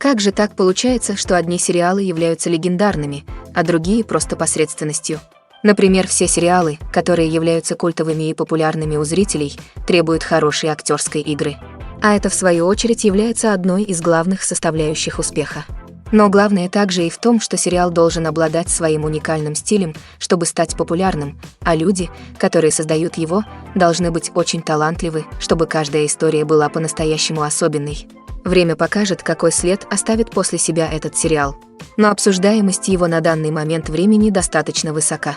Как же так получается, что одни сериалы являются легендарными, а другие просто посредственностью? Например, все сериалы, которые являются культовыми и популярными у зрителей, требуют хорошей актерской игры. А это, в свою очередь, является одной из главных составляющих успеха. Но главное также и в том, что сериал должен обладать своим уникальным стилем, чтобы стать популярным, а люди, которые создают его, должны быть очень талантливы, чтобы каждая история была по-настоящему особенной. Время покажет, какой след оставит после себя этот сериал. Но обсуждаемость его на данный момент времени достаточно высока.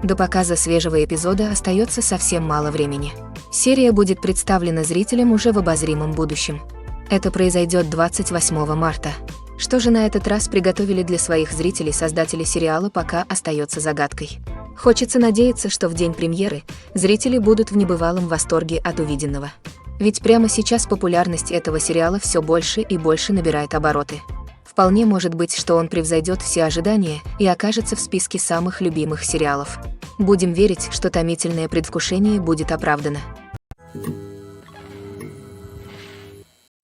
До показа свежего эпизода остается совсем мало времени. Серия будет представлена зрителям уже в обозримом будущем. Это произойдет 28 марта. Что же на этот раз приготовили для своих зрителей создатели сериала, пока остается загадкой. Хочется надеяться, что в день премьеры зрители будут в небывалом восторге от увиденного. Ведь прямо сейчас популярность этого сериала все больше и больше набирает обороты. Вполне может быть, что он превзойдет все ожидания и окажется в списке самых любимых сериалов. Будем верить, что томительное предвкушение будет оправдано.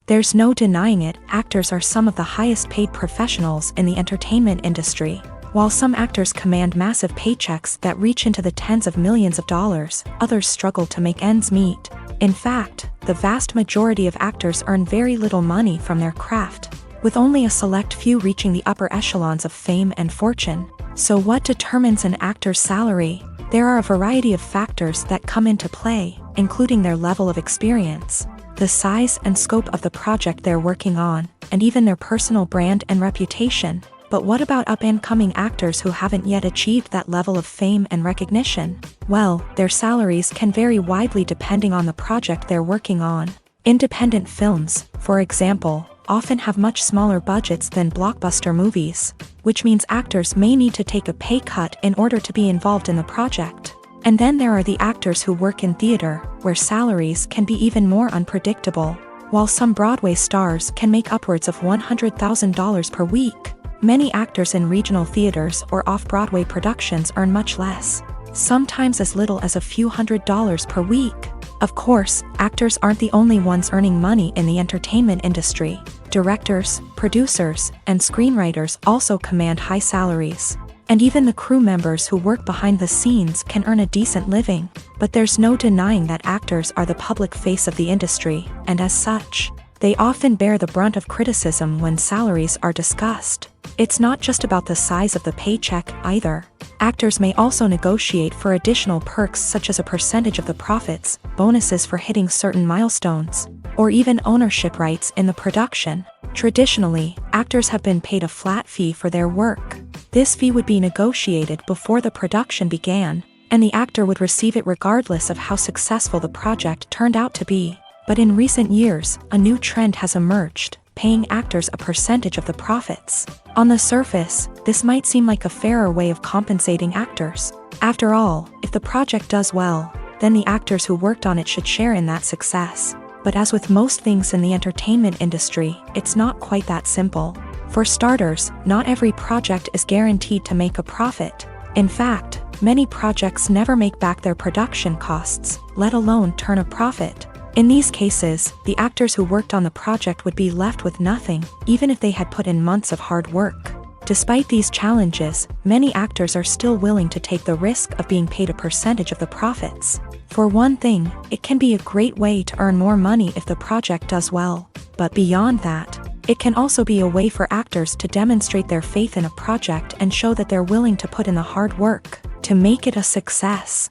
There's no denying it, actors are some of the highest paid professionals in the entertainment industry. While some actors command massive paychecks that reach into the tens of millions of dollars, others struggle to make ends meet. In fact, the vast majority of actors earn very little money from their craft, with only a select few reaching the upper echelons of fame and fortune. So what determines an actor's salary? There are a variety of factors that come into play, including their level of experience, the size and scope of the project they're working on, and even their personal brand and reputation. But what about up-and-coming actors who haven't yet achieved that level of fame and recognition? Well, their salaries can vary widely depending on the project they're working on. Independent films, for example, often have much smaller budgets than blockbuster movies, which means actors may need to take a pay cut in order to be involved in the project. And then there are the actors who work in theater, where salaries can be even more unpredictable. While some Broadway stars can make upwards of $100,000 per week, many actors in regional theaters or off-Broadway productions earn much less, sometimes as little as a few $100s per week. Of course, actors aren't the only ones earning money in the entertainment industry. Directors, producers, and screenwriters also command high salaries. And even the crew members who work behind the scenes can earn a decent living. But there's no denying that actors are the public face of the industry, and as such, they often bear the brunt of criticism when salaries are discussed. It's not just about the size of the paycheck either. Actors may also negotiate for additional perks such as a percentage of the profits, bonuses for hitting certain milestones, or even ownership rights in the production. Traditionally, actors have been paid a flat fee for their work. This fee would be negotiated before the production began, and the actor would receive it regardless of how successful the project turned out to be. But in recent years, a new trend has emerged, paying actors a percentage of the profits. On the surface, this might seem like a fairer way of compensating actors. After all, if the project does well, then the actors who worked on it should share in that success. But as with most things in the entertainment industry, it's not quite that simple. For starters, not every project is guaranteed to make a profit. In fact, many projects never make back their production costs, let alone turn a profit. In these cases, the actors who worked on the project would be left with nothing, even if they had put in months of hard work. Despite these challenges, many actors are still willing to take the risk of being paid a percentage of the profits. For one thing, it can be a great way to earn more money if the project does well. But beyond that, it can also be a way for actors to demonstrate their faith in a project and show that they're willing to put in the hard work to make it a success.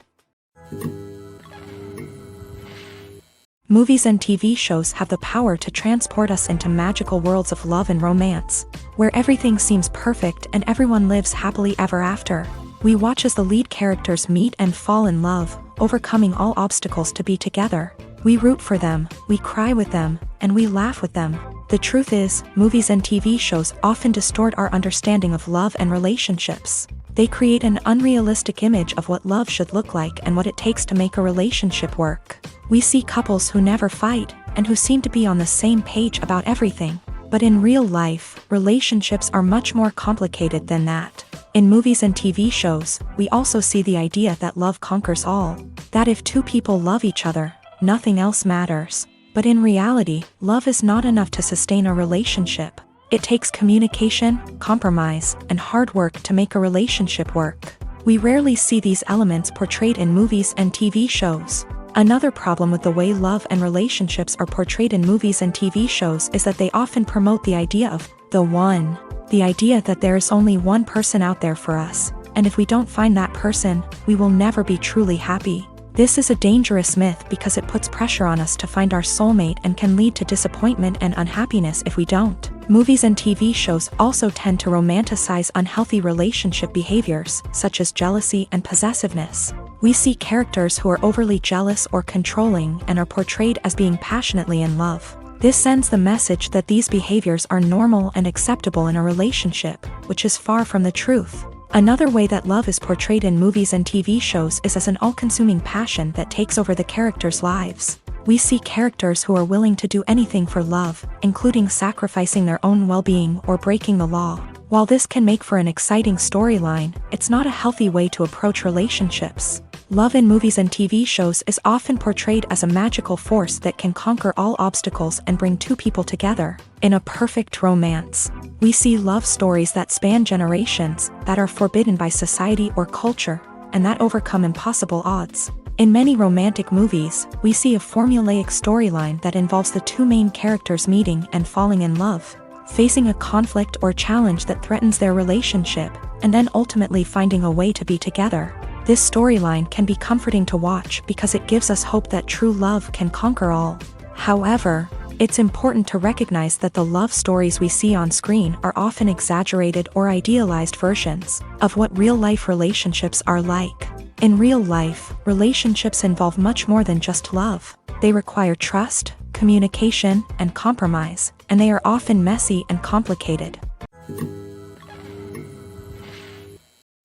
Movies and TV shows have the power to transport us into magical worlds of love and romance, where everything seems perfect and everyone lives happily ever after. We watch as the lead characters meet and fall in love, overcoming all obstacles to be together. We root for them, we cry with them, and we laugh with them. The truth is, movies and TV shows often distort our understanding of love and relationships. They create an unrealistic image of what love should look like and what it takes to make a relationship work. We see couples who never fight, and who seem to be on the same page about everything. But in real life, relationships are much more complicated than that. In movies and TV shows, we also see the idea that love conquers all. That if two people love each other, nothing else matters. But in reality, love is not enough to sustain a relationship. It takes communication, compromise, and hard work to make a relationship work. We rarely see these elements portrayed in movies and TV shows. Another problem with the way love and relationships are portrayed in movies and TV shows is that they often promote the idea of the one. The idea that there is only one person out there for us, and if we don't find that person, we will never be truly happy. This is a dangerous myth because it puts pressure on us to find our soulmate and can lead to disappointment and unhappiness if we don't. Movies and TV shows also tend to romanticize unhealthy relationship behaviors, such as jealousy and possessiveness. We see characters who are overly jealous or controlling and are portrayed as being passionately in love. This sends the message that these behaviors are normal and acceptable in a relationship, which is far from the truth. Another way that love is portrayed in movies and TV shows is as an all-consuming passion that takes over the characters' lives. We see characters who are willing to do anything for love, including sacrificing their own well-being or breaking the law. While this can make for an exciting storyline, it's not a healthy way to approach relationships. Love in movies and TV shows is often portrayed as a magical force that can conquer all obstacles and bring two people together in a perfect romance. We see love stories that span generations, that are forbidden by society or culture, and that overcome impossible odds. In many romantic movies, we see a formulaic storyline that involves the two main characters meeting and falling in love, facing a conflict or challenge that threatens their relationship, and then ultimately finding a way to be together. This storyline can be comforting to watch because it gives us hope that true love can conquer all. However, it's important to recognize that the love stories we see on screen are often exaggerated or idealized versions of what real-life relationships are like. In real life, relationships involve much more than just love. They require trust, communication, and compromise, and they are often messy and complicated.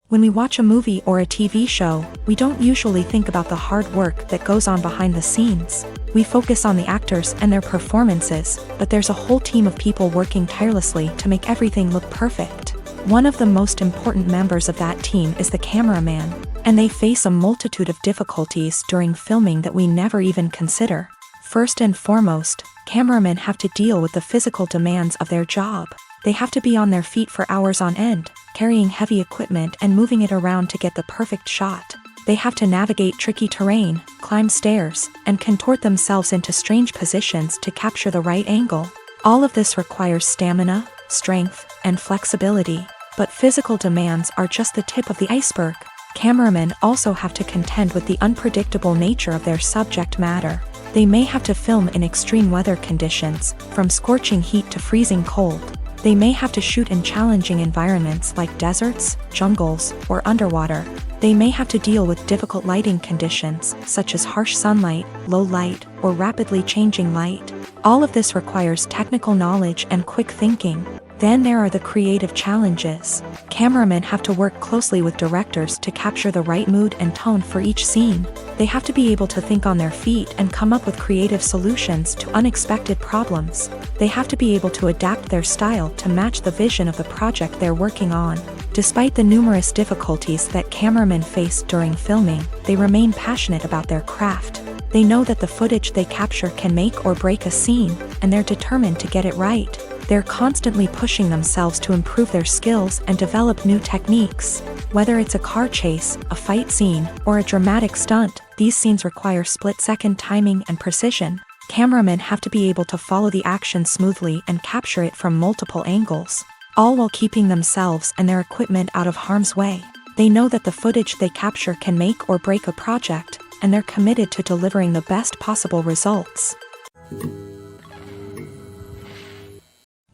When we watch a movie or a TV show, we don't usually think about the hard work that goes on behind the scenes. We focus on the actors and their performances, but there's a whole team of people working tirelessly to make everything look perfect. One of the most important members of that team is the cameraman, and they face a multitude of difficulties during filming that we never even consider. First and foremost, cameramen have to deal with the physical demands of their job. They have to be on their feet for hours on end, carrying heavy equipment and moving it around to get the perfect shot. They have to navigate tricky terrain, climb stairs, and contort themselves into strange positions to capture the right angle. All of this requires stamina, strength, and flexibility. But physical demands are just the tip of the iceberg. Cameramen also have to contend with the unpredictable nature of their subject matter. They may have to film in extreme weather conditions, from scorching heat to freezing cold. They may have to shoot in challenging environments like deserts, jungles, or underwater. They may have to deal with difficult lighting conditions, such as harsh sunlight, low light, or rapidly changing light. All of this requires technical knowledge and quick thinking. Then there are the creative challenges. Cameramen have to work closely with directors to capture the right mood and tone for each scene. They have to be able to think on their feet and come up with creative solutions to unexpected problems. They have to be able to adapt their style to match the vision of the project they're working on. Despite the numerous difficulties that cameramen face during filming, they remain passionate about their craft. They know that the footage they capture can make or break a scene, and they're determined to get it right. They're constantly pushing themselves to improve their skills and develop new techniques. Whether it's a car chase, a fight scene, or a dramatic stunt, these scenes require split-second timing and precision. Cameramen have to be able to follow the action smoothly and capture it from multiple angles, all while keeping themselves and their equipment out of harm's way. They know that the footage they capture can make or break a project, and they're committed to delivering the best possible results.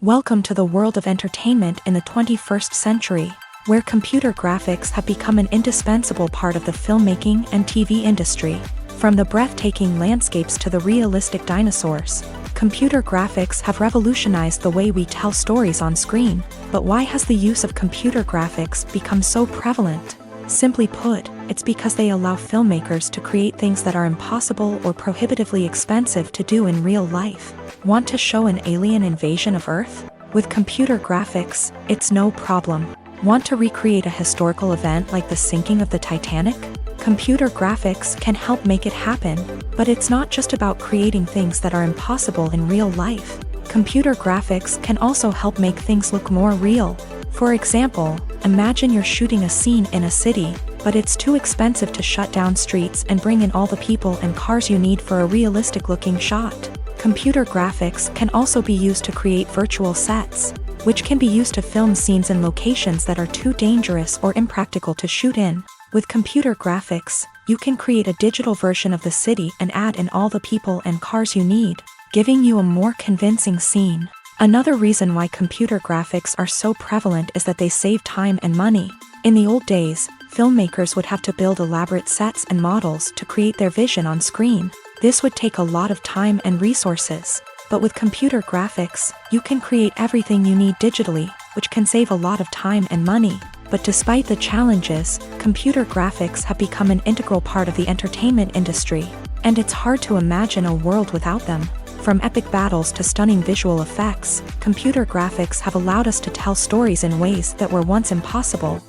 Welcome to the world of entertainment in the 21st century, where computer graphics have become an indispensable part of the filmmaking and TV industry. From the breathtaking landscapes to the realistic dinosaurs, computer graphics have revolutionized the way we tell stories on screen. But why has the use of computer graphics become so prevalent? Simply put, it's because they allow filmmakers to create things that are impossible or prohibitively expensive to do in real life. Want to show an alien invasion of Earth? With computer graphics, it's no problem. Want to recreate a historical event like the sinking of the Titanic? Computer graphics can help make it happen, but it's not just about creating things that are impossible in real life. Computer graphics can also help make things look more real. For example, imagine you're shooting a scene in a city, but it's too expensive to shut down streets and bring in all the people and cars you need for a realistic-looking shot. Computer graphics can also be used to create virtual sets, which can be used to film scenes in locations that are too dangerous or impractical to shoot in. With computer graphics, you can create a digital version of the city and add in all the people and cars you need, giving you a more convincing scene. Another reason why computer graphics are so prevalent is that they save time and money. In the old days, filmmakers would have to build elaborate sets and models to create their vision on screen. This would take a lot of time and resources. But with computer graphics, you can create everything you need digitally, which can save a lot of time and money. But despite the challenges, computer graphics have become an integral part of the entertainment industry, and it's hard to imagine a world without them. From epic battles to stunning visual effects, computer graphics have allowed us to tell stories in ways that were once impossible.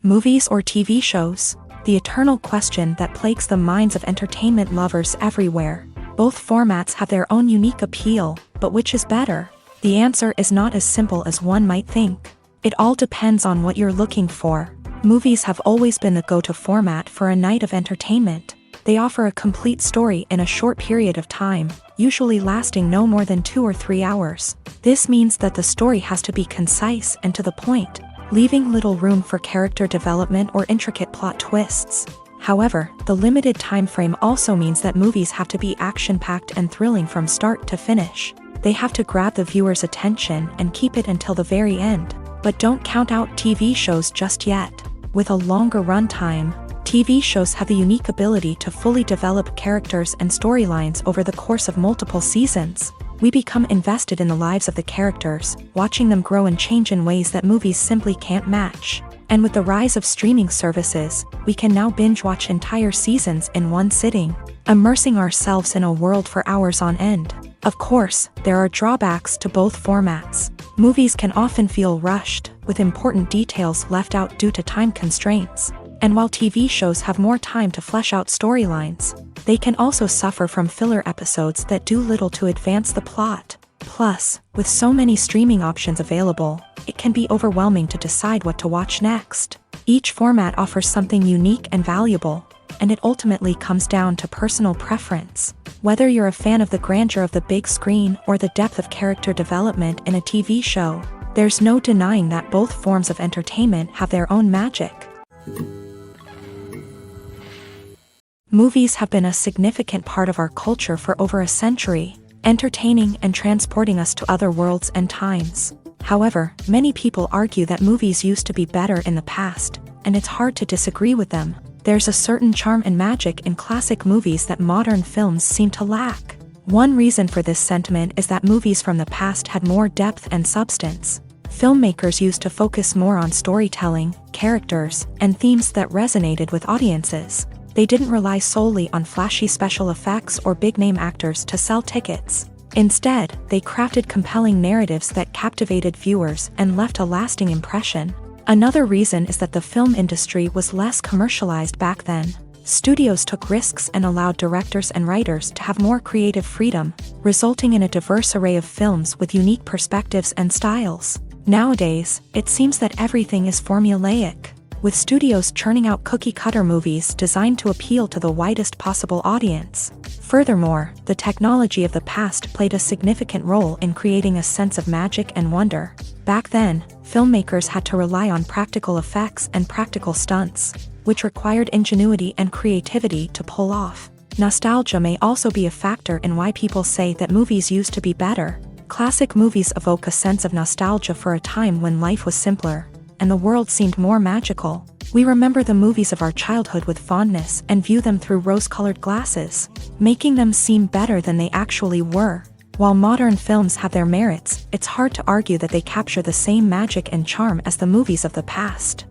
Movies or TV shows? The eternal question that plagues the minds of entertainment lovers everywhere. Both formats have their own unique appeal, but which is better? The answer is not as simple as one might think. It all depends on what you're looking for. Movies have always been the go-to format for a night of entertainment. They offer a complete story in a short period of time, usually lasting no more than 2 or 3 hours. This means that the story has to be concise and to the point, leaving little room for character development or intricate plot twists. However, the limited time frame also means that movies have to be action-packed and thrilling from start to finish. They have to grab the viewer's attention and keep it until the very end. But don't count out TV shows just yet. With a longer runtime, TV shows have the unique ability to fully develop characters and storylines over the course of multiple seasons. We become invested in the lives of the characters, watching them grow and change in ways that movies simply can't match. And with the rise of streaming services, we can now binge-watch entire seasons in one sitting, immersing ourselves in a world for hours on end. Of course, there are drawbacks to both formats. Movies can often feel rushed, with important details left out due to time constraints. And while TV shows have more time to flesh out storylines, they can also suffer from filler episodes that do little to advance the plot. Plus, with so many streaming options available, it can be overwhelming to decide what to watch next. Each format offers something unique and valuable, and it ultimately comes down to personal preference. Whether you're a fan of the grandeur of the big screen or the depth of character development in a TV show, there's no denying that both forms of entertainment have their own magic. Movies have been a significant part of our culture for over a century, entertaining and transporting us to other worlds and times. However, many people argue that movies used to be better in the past, and it's hard to disagree with them. There's a certain charm and magic in classic movies that modern films seem to lack. One reason for this sentiment is that movies from the past had more depth and substance. Filmmakers used to focus more on storytelling, characters, and themes that resonated with audiences. They didn't rely solely on flashy special effects or big-name actors to sell tickets. Instead, they crafted compelling narratives that captivated viewers and left a lasting impression. Another reason is that the film industry was less commercialized back then. Studios took risks and allowed directors and writers to have more creative freedom, resulting in a diverse array of films with unique perspectives and styles. Nowadays, it seems that everything is formulaic, with studios churning out cookie-cutter movies designed to appeal to the widest possible audience. Furthermore, the technology of the past played a significant role in creating a sense of magic and wonder. Back then, filmmakers had to rely on practical effects and practical stunts, which required ingenuity and creativity to pull off. Nostalgia may also be a factor in why people say that movies used to be better. Classic movies evoke a sense of nostalgia for a time when life was simpler, and the world seemed more magical. We remember the movies of our childhood with fondness and view them through rose-colored glasses, making them seem better than they actually were. While modern films have their merits, it's hard to argue that they capture the same magic and charm as the movies of the past.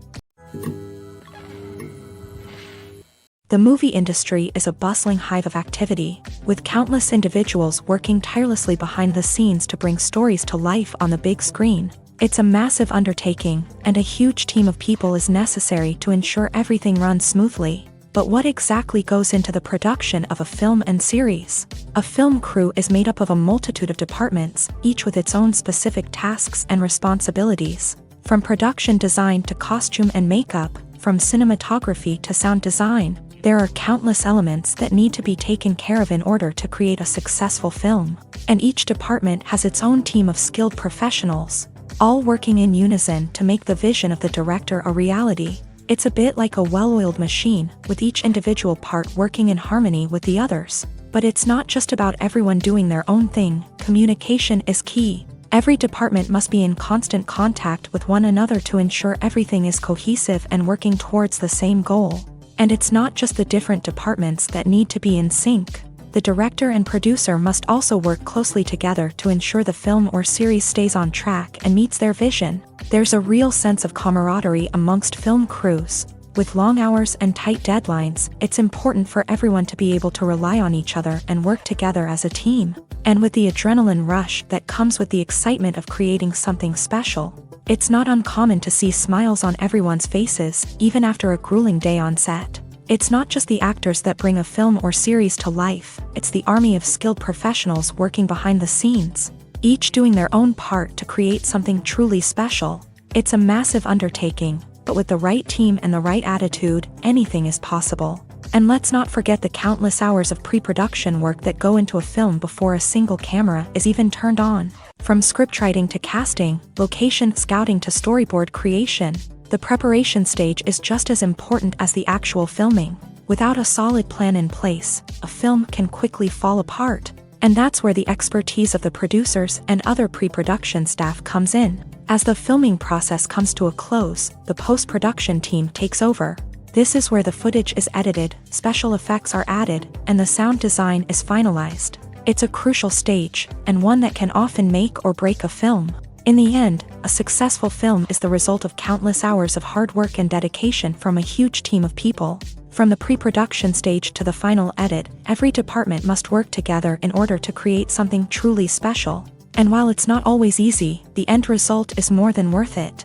The movie industry is a bustling hive of activity, with countless individuals working tirelessly behind the scenes to bring stories to life on the big screen. It's a massive undertaking, and a huge team of people is necessary to ensure everything runs smoothly. But what exactly goes into the production of a film and series? A film crew is made up of a multitude of departments, each with its own specific tasks and responsibilities. From production design to costume and makeup, from cinematography to sound design, there are countless elements that need to be taken care of in order to create a successful film. And each department has its own team of skilled professionals, all working in unison to make the vision of the director a reality. It's a bit like a well-oiled machine, with each individual part working in harmony with the others. But it's not just about everyone doing their own thing. Communication is key. Every department must be in constant contact with one another to ensure everything is cohesive and working towards the same goal. And it's not just the different departments that need to be in sync. The director and producer must also work closely together to ensure the film or series stays on track and meets their vision. There's a real sense of camaraderie amongst film crews. With long hours and tight deadlines, it's important for everyone to be able to rely on each other and work together as a team. And with the adrenaline rush that comes with the excitement of creating something special, it's not uncommon to see smiles on everyone's faces, even after a grueling day on set. It's not just the actors that bring a film or series to life, it's the army of skilled professionals working behind the scenes, each doing their own part to create something truly special. It's a massive undertaking, but with the right team and the right attitude, anything is possible. And let's not forget the countless hours of pre-production work that go into a film before a single camera is even turned on. From scriptwriting to casting, location scouting to storyboard creation, the preparation stage is just as important as the actual filming. Without a solid plan in place, a film can quickly fall apart. And that's where the expertise of the producers and other pre-production staff comes in. As the filming process comes to a close, the post-production team takes over. This is where the footage is edited, special effects are added, and the sound design is finalized. It's a crucial stage, and one that can often make or break a film. In the end, a successful film is the result of countless hours of hard work and dedication from a huge team of people. From the pre-production stage to the final edit, every department must work together in order to create something truly special. And while it's not always easy, the end result is more than worth it.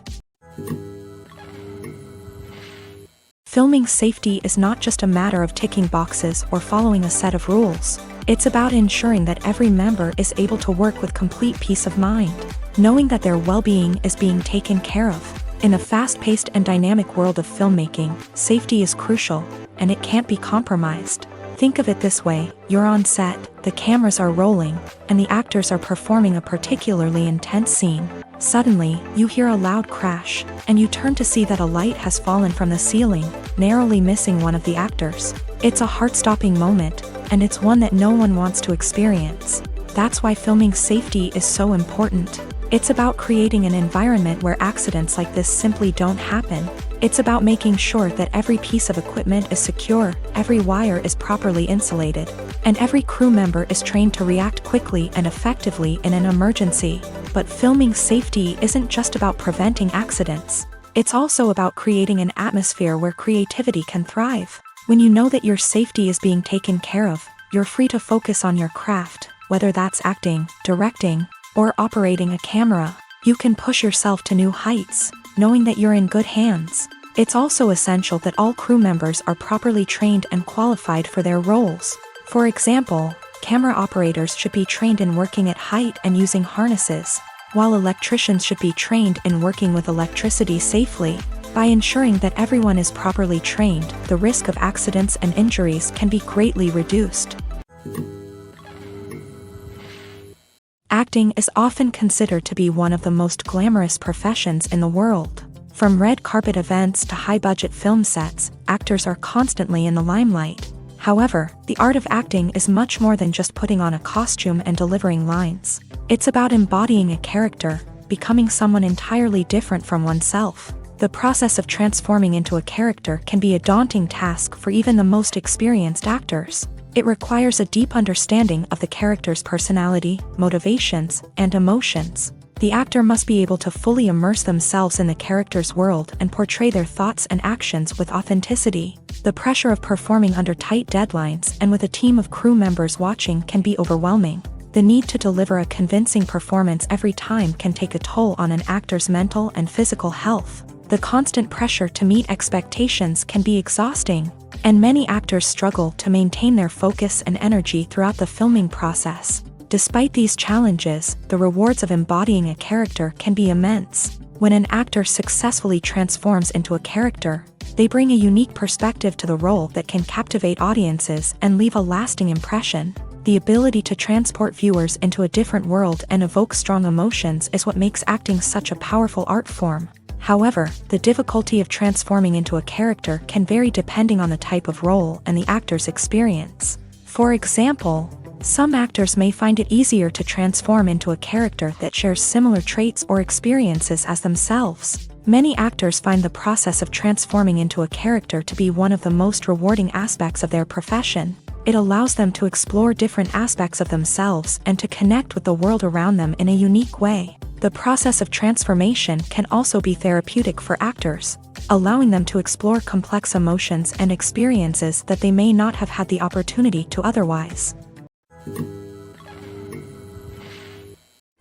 Filming safety is not just a matter of ticking boxes or following a set of rules. It's about ensuring that every member is able to work with complete peace of mind, knowing that their well-being is being taken care of. In a fast-paced and dynamic world of filmmaking, safety is crucial, and it can't be compromised. Think of it this way, you're on set, the cameras are rolling, and the actors are performing a particularly intense scene. Suddenly, you hear a loud crash, and you turn to see that a light has fallen from the ceiling, narrowly missing one of the actors. It's a heart-stopping moment, and it's one that no one wants to experience. That's why filming safety is so important. It's about creating an environment where accidents like this simply don't happen. It's about making sure that every piece of equipment is secure, every wire is properly insulated, and every crew member is trained to react quickly and effectively in an emergency. But filming safety isn't just about preventing accidents. It's also about creating an atmosphere where creativity can thrive. When you know that your safety is being taken care of, you're free to focus on your craft, whether that's acting, directing, or operating a camera. You can push yourself to new heights, knowing that you're in good hands. It's also essential that all crew members are properly trained and qualified for their roles. For example, camera operators should be trained in working at height and using harnesses, while electricians should be trained in working with electricity safely. By ensuring that everyone is properly trained, the risk of accidents and injuries can be greatly reduced. Acting is often considered to be one of the most glamorous professions in the world. From red carpet events to high-budget film sets, actors are constantly in the limelight. However, the art of acting is much more than just putting on a costume and delivering lines. It's about embodying a character, becoming someone entirely different from oneself. The process of transforming into a character can be a daunting task for even the most experienced actors. It requires a deep understanding of the character's personality, motivations, and emotions. The actor must be able to fully immerse themselves in the character's world and portray their thoughts and actions with authenticity. The pressure of performing under tight deadlines and with a team of crew members watching can be overwhelming. The need to deliver a convincing performance every time can take a toll on an actor's mental and physical health. The constant pressure to meet expectations can be exhausting, and many actors struggle to maintain their focus and energy throughout the filming process. Despite these challenges, the rewards of embodying a character can be immense. When an actor successfully transforms into a character, they bring a unique perspective to the role that can captivate audiences and leave a lasting impression. The ability to transport viewers into a different world and evoke strong emotions is what makes acting such a powerful art form. However, the difficulty of transforming into a character can vary depending on the type of role and the actor's experience. For example, some actors may find it easier to transform into a character that shares similar traits or experiences as themselves. Many actors find the process of transforming into a character to be one of the most rewarding aspects of their profession. It allows them to explore different aspects of themselves and to connect with the world around them in a unique way. The process of transformation can also be therapeutic for actors, allowing them to explore complex emotions and experiences that they may not have had the opportunity to otherwise.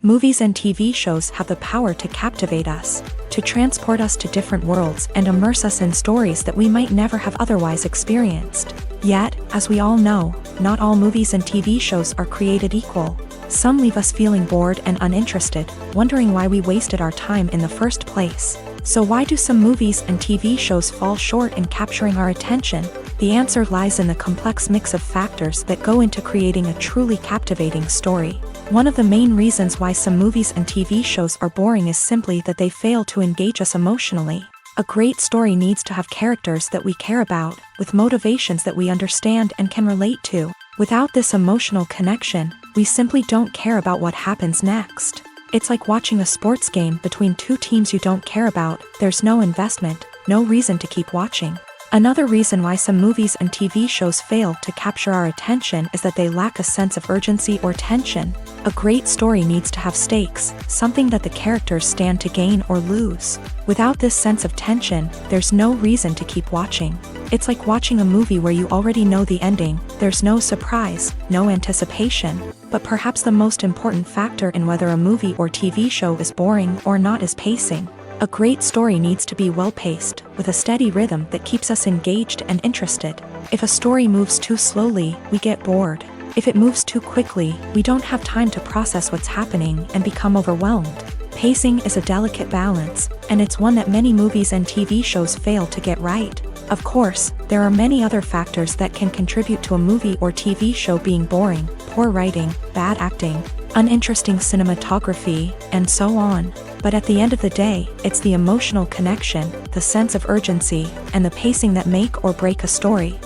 Movies and TV shows have the power to captivate us, to transport us to different worlds and immerse us in stories that we might never have otherwise experienced. Yet, as we all know, not all movies and TV shows are created equal. Some leave us feeling bored and uninterested, wondering why we wasted our time in the first place. So why do some movies and TV shows fall short in capturing our attention? The answer lies in the complex mix of factors that go into creating a truly captivating story. One of the main reasons why some movies and TV shows are boring is simply that they fail to engage us emotionally. A great story needs to have characters that we care about, with motivations that we understand and can relate to. Without this emotional connection, we simply don't care about what happens next. It's like watching a sports game between two teams you don't care about. There's no investment, no reason to keep watching. Another reason why some movies and TV shows fail to capture our attention is that they lack a sense of urgency or tension. A great story needs to have stakes, something that the characters stand to gain or lose. Without this sense of tension, there's no reason to keep watching. It's like watching a movie where you already know the ending. There's no surprise, no anticipation. But perhaps the most important factor in whether a movie or TV show is boring or not is pacing. A great story needs to be well-paced, with a steady rhythm that keeps us engaged and interested. If a story moves too slowly, we get bored. If it moves too quickly, we don't have time to process what's happening and become overwhelmed. Pacing is a delicate balance, and it's one that many movies and TV shows fail to get right. Of course, there are many other factors that can contribute to a movie or TV show being boring: poor writing, bad acting, uninteresting cinematography, and so on. But at the end of the day, it's the emotional connection, the sense of urgency, and the pacing that make or break a story.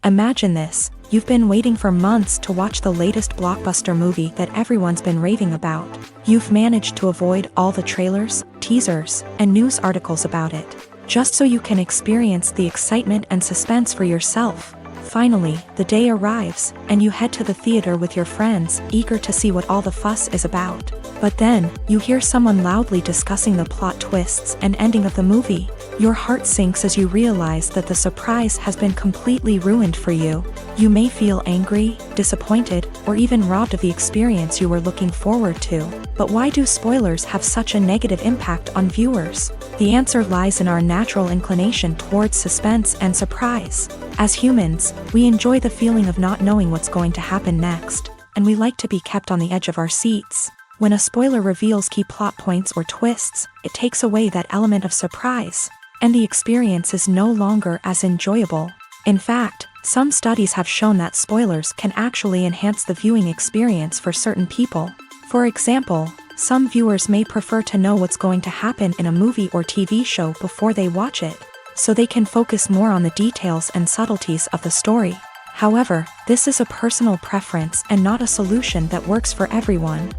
Imagine this: you've been waiting for months to watch the latest blockbuster movie that everyone's been raving about. You've managed to avoid all the trailers, teasers, and news articles about it, just so you can experience the excitement and suspense for yourself. Finally, the day arrives, and you head to the theater with your friends, eager to see what all the fuss is about. But then, you hear someone loudly discussing the plot twists and ending of the movie. Your heart sinks as you realize that the surprise has been completely ruined for you. You may feel angry, disappointed, or even robbed of the experience you were looking forward to. But why do spoilers have such a negative impact on viewers? The answer lies in our natural inclination towards suspense and surprise. As humans, we enjoy the feeling of not knowing what's going to happen next, and we like to be kept on the edge of our seats. When a spoiler reveals key plot points or twists, it takes away that element of surprise, and the experience is no longer as enjoyable. In fact, some studies have shown that spoilers can actually enhance the viewing experience for certain people. For example, some viewers may prefer to know what's going to happen in a movie or TV show before they watch it, so they can focus more on the details and subtleties of the story. However, this is a personal preference and not a solution that works for everyone.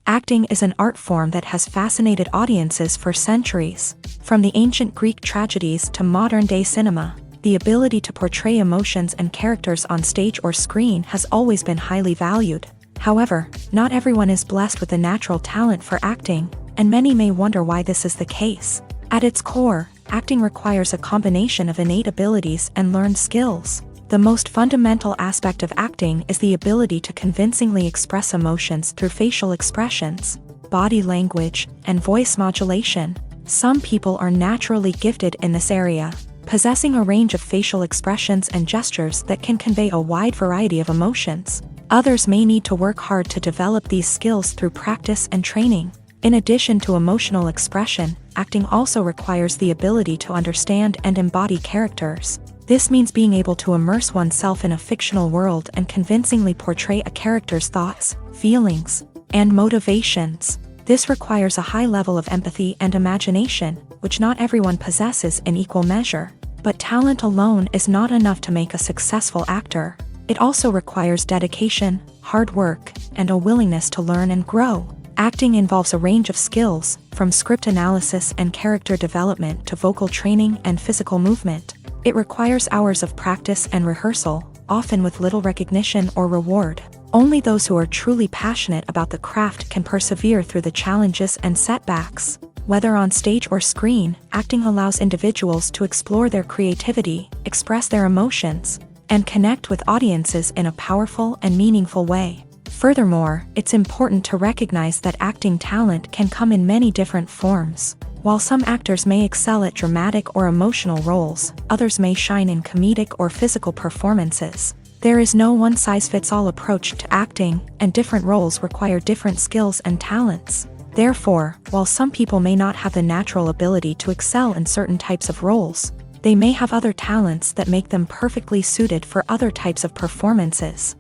Acting is an art form that has fascinated audiences for centuries. From the ancient Greek tragedies to modern-day cinema, the ability to portray emotions and characters on stage or screen has always been highly valued. However, not everyone is blessed with the natural talent for acting, and many may wonder why this is the case. At its core, acting requires a combination of innate abilities and learned skills. The most fundamental aspect of acting is the ability to convincingly express emotions through facial expressions, body language, and voice modulation. Some people are naturally gifted in this area, possessing a range of facial expressions and gestures that can convey a wide variety of emotions. Others may need to work hard to develop these skills through practice and training. In addition to emotional expression, acting also requires the ability to understand and embody characters. This means being able to immerse oneself in a fictional world and convincingly portray a character's thoughts, feelings, and motivations. This requires a high level of empathy and imagination, which not everyone possesses in equal measure. But talent alone is not enough to make a successful actor. It also requires dedication, hard work, and a willingness to learn and grow. Acting involves a range of skills, from script analysis and character development to vocal training and physical movement. It requires hours of practice and rehearsal, often with little recognition or reward. Only those who are truly passionate about the craft can persevere through the challenges and setbacks. Whether on stage or screen, acting allows individuals to explore their creativity, express their emotions, and connect with audiences in a powerful and meaningful way. Furthermore, it's important to recognize that acting talent can come in many different forms. While some actors may excel at dramatic or emotional roles, others may shine in comedic or physical performances. There is no one-size-fits-all approach to acting, and different roles require different skills and talents. Therefore, while some people may not have the natural ability to excel in certain types of roles, they may have other talents that make them perfectly suited for other types of performances.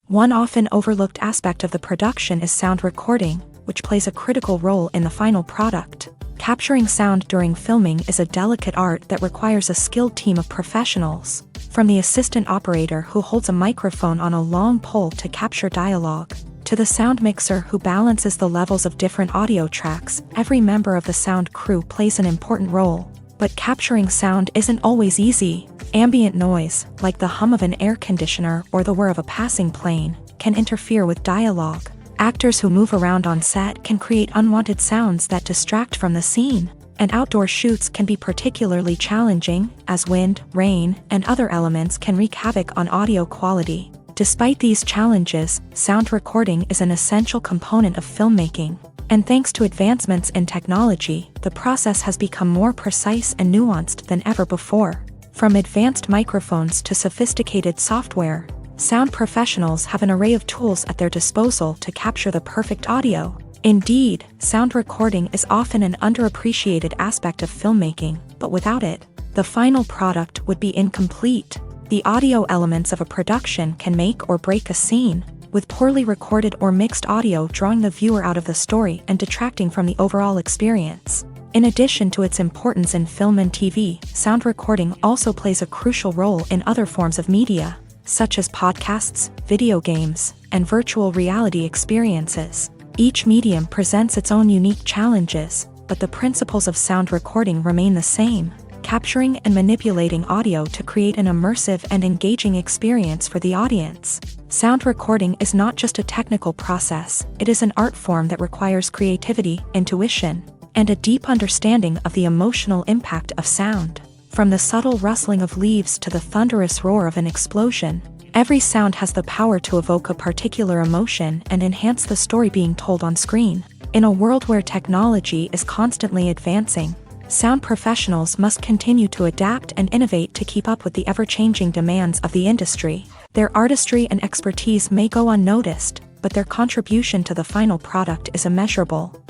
One often overlooked aspect of the production is sound recording, which plays a critical role in the final product. Capturing sound during filming is a delicate art that requires a skilled team of professionals. From the assistant operator who holds a microphone on a long pole to capture dialogue, to the sound mixer who balances the levels of different audio tracks, every member of the sound crew plays an important role. But capturing sound isn't always easy. Ambient noise, like the hum of an air conditioner or the whir of a passing plane, can interfere with dialogue. Actors who move around on set can create unwanted sounds that distract from the scene. And outdoor shoots can be particularly challenging, as wind, rain, and other elements can wreak havoc on audio quality. Despite these challenges, sound recording is an essential component of filmmaking. And thanks to advancements in technology, the process has become more precise and nuanced than ever before. From advanced microphones to sophisticated software, sound professionals have an array of tools at their disposal to capture the perfect audio. Indeed, sound recording is often an underappreciated aspect of filmmaking, but without it, the final product would be incomplete. The audio elements of a production can make or break a scene, with poorly recorded or mixed audio drawing the viewer out of the story and detracting from the overall experience. In addition to its importance in film and TV, sound recording also plays a crucial role in other forms of media, such as podcasts, video games, and virtual reality experiences. Each medium presents its own unique challenges, but the principles of sound recording remain the same: capturing and manipulating audio to create an immersive and engaging experience for the audience. Sound recording is not just a technical process, it is an art form that requires creativity, intuition, and a deep understanding of the emotional impact of sound. From the subtle rustling of leaves to the thunderous roar of an explosion, every sound has the power to evoke a particular emotion and enhance the story being told on screen. In a world where technology is constantly advancing, sound professionals must continue to adapt and innovate to keep up with the ever-changing demands of the industry. Their artistry and expertise may go unnoticed, but their contribution to the final product is immeasurable.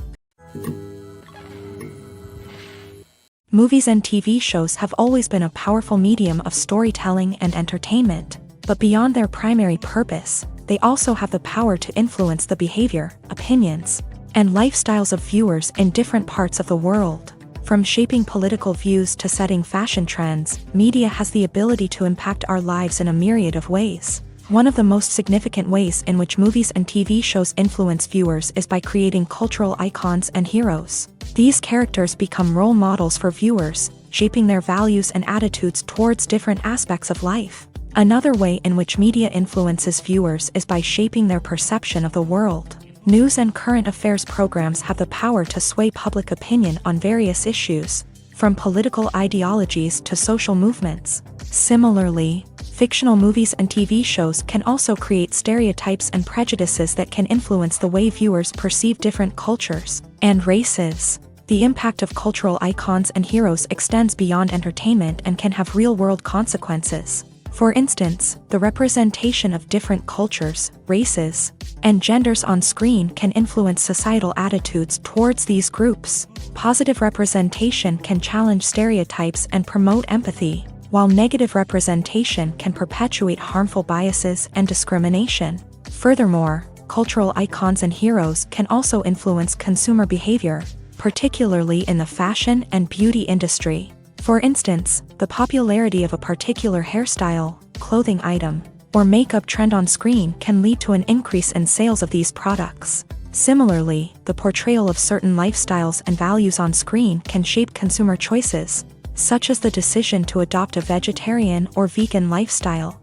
Movies and TV shows have always been a powerful medium of storytelling and entertainment, but beyond their primary purpose, they also have the power to influence the behavior, opinions, and lifestyles of viewers in different parts of the world. From shaping political views to setting fashion trends, media has the ability to impact our lives in a myriad of ways. One of the most significant ways in which movies and TV shows influence viewers is by creating cultural icons and heroes. These characters become role models for viewers, shaping their values and attitudes towards different aspects of life. Another way in which media influences viewers is by shaping their perception of the world. News and current affairs programs have the power to sway public opinion on various issues. from political ideologies to social movements. Similarly, fictional movies and TV shows can also create stereotypes and prejudices that can influence the way viewers perceive different cultures and races. The impact of cultural icons and heroes extends beyond entertainment and can have real-world consequences. For instance, the representation of different cultures, races, and genders on screen can influence societal attitudes towards these groups. Positive representation can challenge stereotypes and promote empathy, while negative representation can perpetuate harmful biases and discrimination. Furthermore, cultural icons and heroes can also influence consumer behavior, particularly in the fashion and beauty industry. For instance, the popularity of a particular hairstyle, clothing item, or makeup trend on screen can lead to an increase in sales of these products. Similarly, the portrayal of certain lifestyles and values on screen can shape consumer choices, such as the decision to adopt a vegetarian or vegan lifestyle.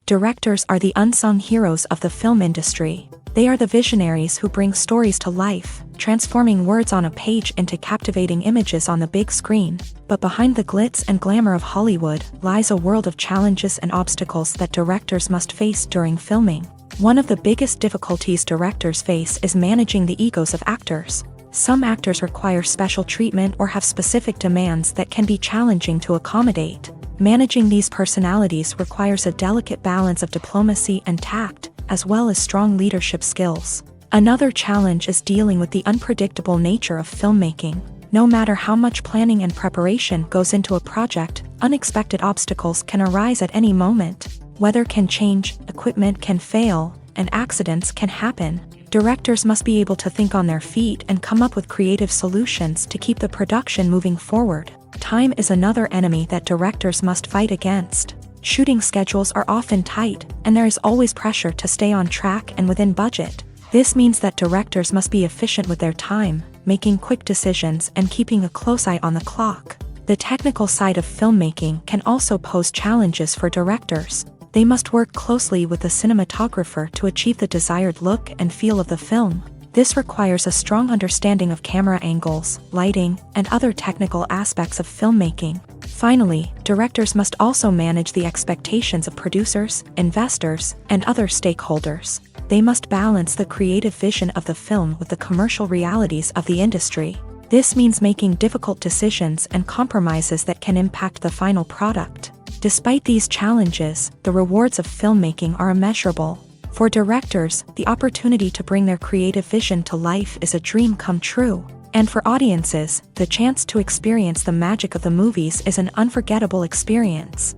Directors are the unsung heroes of the film industry. They are the visionaries who bring stories to life, transforming words on a page into captivating images on the big screen. But behind the glitz and glamour of Hollywood lies a world of challenges and obstacles that directors must face during filming. One of the biggest difficulties directors face is managing the egos of actors. Some actors require special treatment or have specific demands that can be challenging to accommodate. Managing these personalities requires a delicate balance of diplomacy and tact, as well as strong leadership skills. Another challenge is dealing with the unpredictable nature of filmmaking. No matter how much planning and preparation goes into a project, unexpected obstacles can arise at any moment. Weather can change, equipment can fail, and accidents can happen. Directors must be able to think on their feet and come up with creative solutions to keep the production moving forward. Time is another enemy that directors must fight against. Shooting schedules are often tight, and there is always pressure to stay on track and within budget. This means that directors must be efficient with their time, making quick decisions and keeping a close eye on the clock. The technical side of filmmaking can also pose challenges for directors. They must work closely with the cinematographer to achieve the desired look and feel of the film. This requires a strong understanding of camera angles, lighting, and other technical aspects of filmmaking. Finally, directors must also manage the expectations of producers, investors, and other stakeholders. They must balance the creative vision of the film with the commercial realities of the industry. This means making difficult decisions and compromises that can impact the final product. Despite these challenges, the rewards of filmmaking are immeasurable. For directors, the opportunity to bring their creative vision to life is a dream come true. And for audiences, the chance to experience the magic of the movies is an unforgettable experience.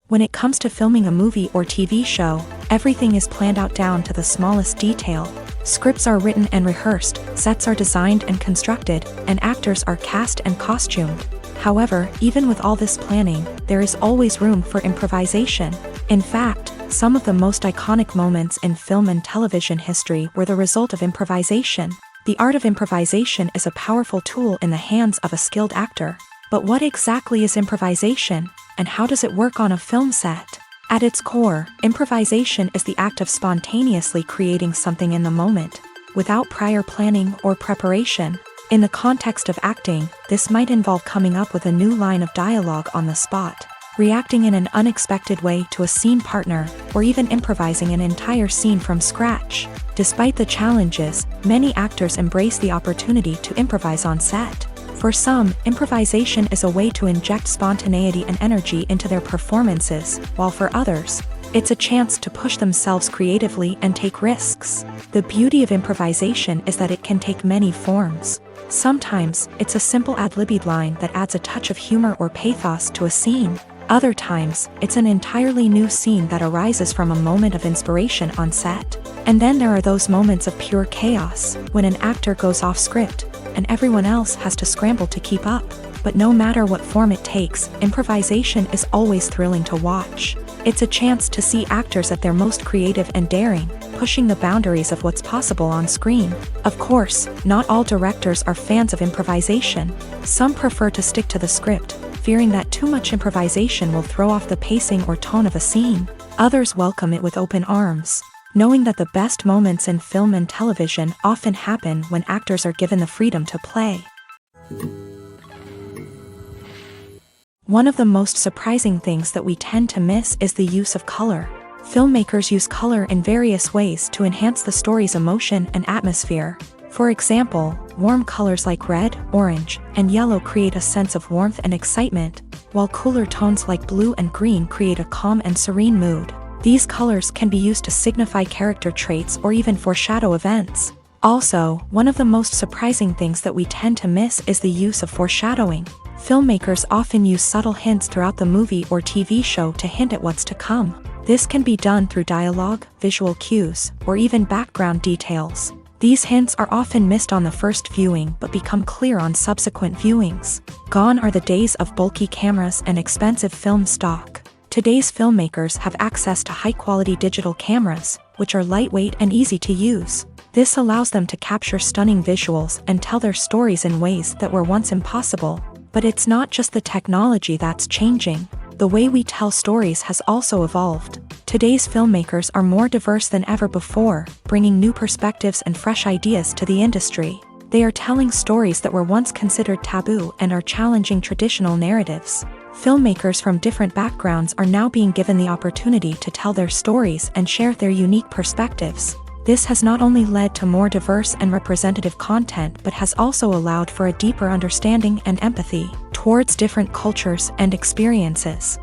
When it comes to filming a movie or TV show, everything is planned out down to the smallest detail. Scripts are written and rehearsed, sets are designed and constructed, and actors are cast and costumed. However, even with all this planning, there is always room for improvisation. In fact, some of the most iconic moments in film and television history were the result of improvisation. The art of improvisation is a powerful tool in the hands of a skilled actor. But what exactly is improvisation, and how does it work on a film set? At its core, improvisation is the act of spontaneously creating something in the moment, without prior planning or preparation. In the context of acting, this might involve coming up with a new line of dialogue on the spot, reacting in an unexpected way to a scene partner, or even improvising an entire scene from scratch. Despite the challenges, many actors embrace the opportunity to improvise on set. For some, improvisation is a way to inject spontaneity and energy into their performances, while for others, it's a chance to push themselves creatively and take risks. The beauty of improvisation is that it can take many forms. Sometimes, it's a simple ad-libbed line that adds a touch of humor or pathos to a scene. Other times, it's an entirely new scene that arises from a moment of inspiration on set. And then there are those moments of pure chaos, when an actor goes off script, and everyone else has to scramble to keep up. But no matter what form it takes, improvisation is always thrilling to watch. It's a chance to see actors at their most creative and daring, pushing the boundaries of what's possible on screen. Of course, not all directors are fans of improvisation. Some prefer to stick to the script, fearing that too much improvisation will throw off the pacing or tone of a scene. Others welcome it with open arms. knowing that the best moments in film and television often happen when actors are given the freedom to play. One of the most surprising things that we tend to miss is the use of color. Filmmakers use color in various ways to enhance the story's emotion and atmosphere. For example, warm colors like red, orange, and yellow create a sense of warmth and excitement, while cooler tones like blue and green create a calm and serene mood. These colors can be used to signify character traits or even foreshadow events. Also, one of the most surprising things that we tend to miss is the use of foreshadowing. Filmmakers often use subtle hints throughout the movie or TV show to hint at what's to come. This can be done through dialogue, visual cues, or even background details. These hints are often missed on the first viewing but become clear on subsequent viewings. Gone are the days of bulky cameras and expensive film stock. Today's filmmakers have access to high-quality digital cameras, which are lightweight and easy to use. This allows them to capture stunning visuals and tell their stories in ways that were once impossible. But it's not just the technology that's changing. The way we tell stories has also evolved. Today's filmmakers are more diverse than ever before, bringing new perspectives and fresh ideas to the industry. They are telling stories that were once considered taboo and are challenging traditional narratives. Filmmakers from different backgrounds are now being given the opportunity to tell their stories and share their unique perspectives. This has not only led to more diverse and representative content but has also allowed for a deeper understanding and empathy towards different cultures and experiences.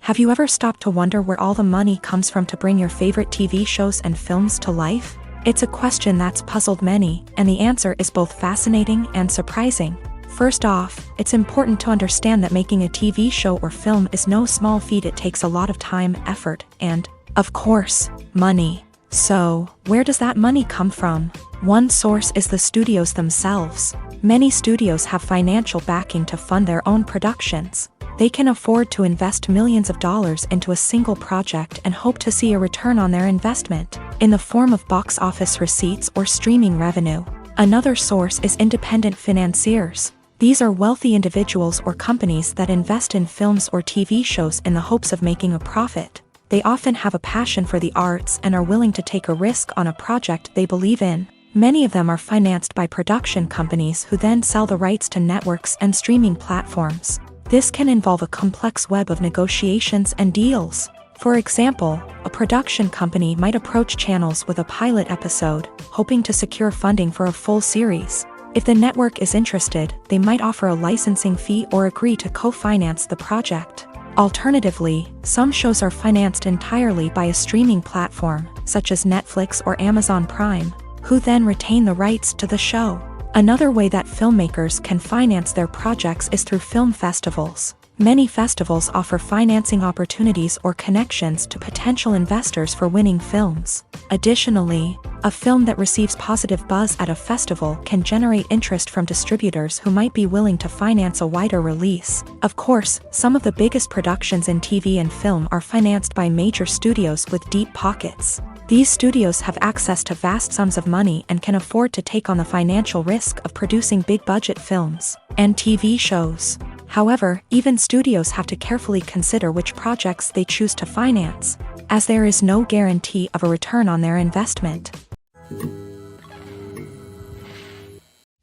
Have you ever stopped to wonder where all the money comes from to bring your favorite TV shows and films to life? It's a question that's puzzled many, and the answer is both fascinating and surprising. First off, it's important to understand that making a TV show or film is no small feat. It takes a lot of time, effort, and, of course, money. So, where does that money come from? One source is the studios themselves. Many studios have financial backing to fund their own productions. They can afford to invest millions of dollars into a single project and hope to see a return on their investment, in the form of box office receipts or streaming revenue. Another source is independent financiers. These are wealthy individuals or companies that invest in films or TV shows in the hopes of making a profit. They often have a passion for the arts and are willing to take a risk on a project they believe in. Many of them are financed by production companies who then sell the rights to networks and streaming platforms. This can involve a complex web of negotiations and deals. For example, a production company might approach channels with a pilot episode, hoping to secure funding for a full series. If the network is interested, they might offer a licensing fee or agree to co-finance the project. Alternatively, some shows are financed entirely by a streaming platform, such as Netflix or Amazon Prime, who then retain the rights to the show. Another way that filmmakers can finance their projects is through film festivals. Many festivals offer financing opportunities or connections to potential investors for winning films. Additionally, a film that receives positive buzz at a festival can generate interest from distributors who might be willing to finance a wider release. Of course, some of the biggest productions in TV and film are financed by major studios with deep pockets. These studios have access to vast sums of money and can afford to take on the financial risk of producing big-budget films and TV shows. However, even studios have to carefully consider which projects they choose to finance, as there is no guarantee of a return on their investment.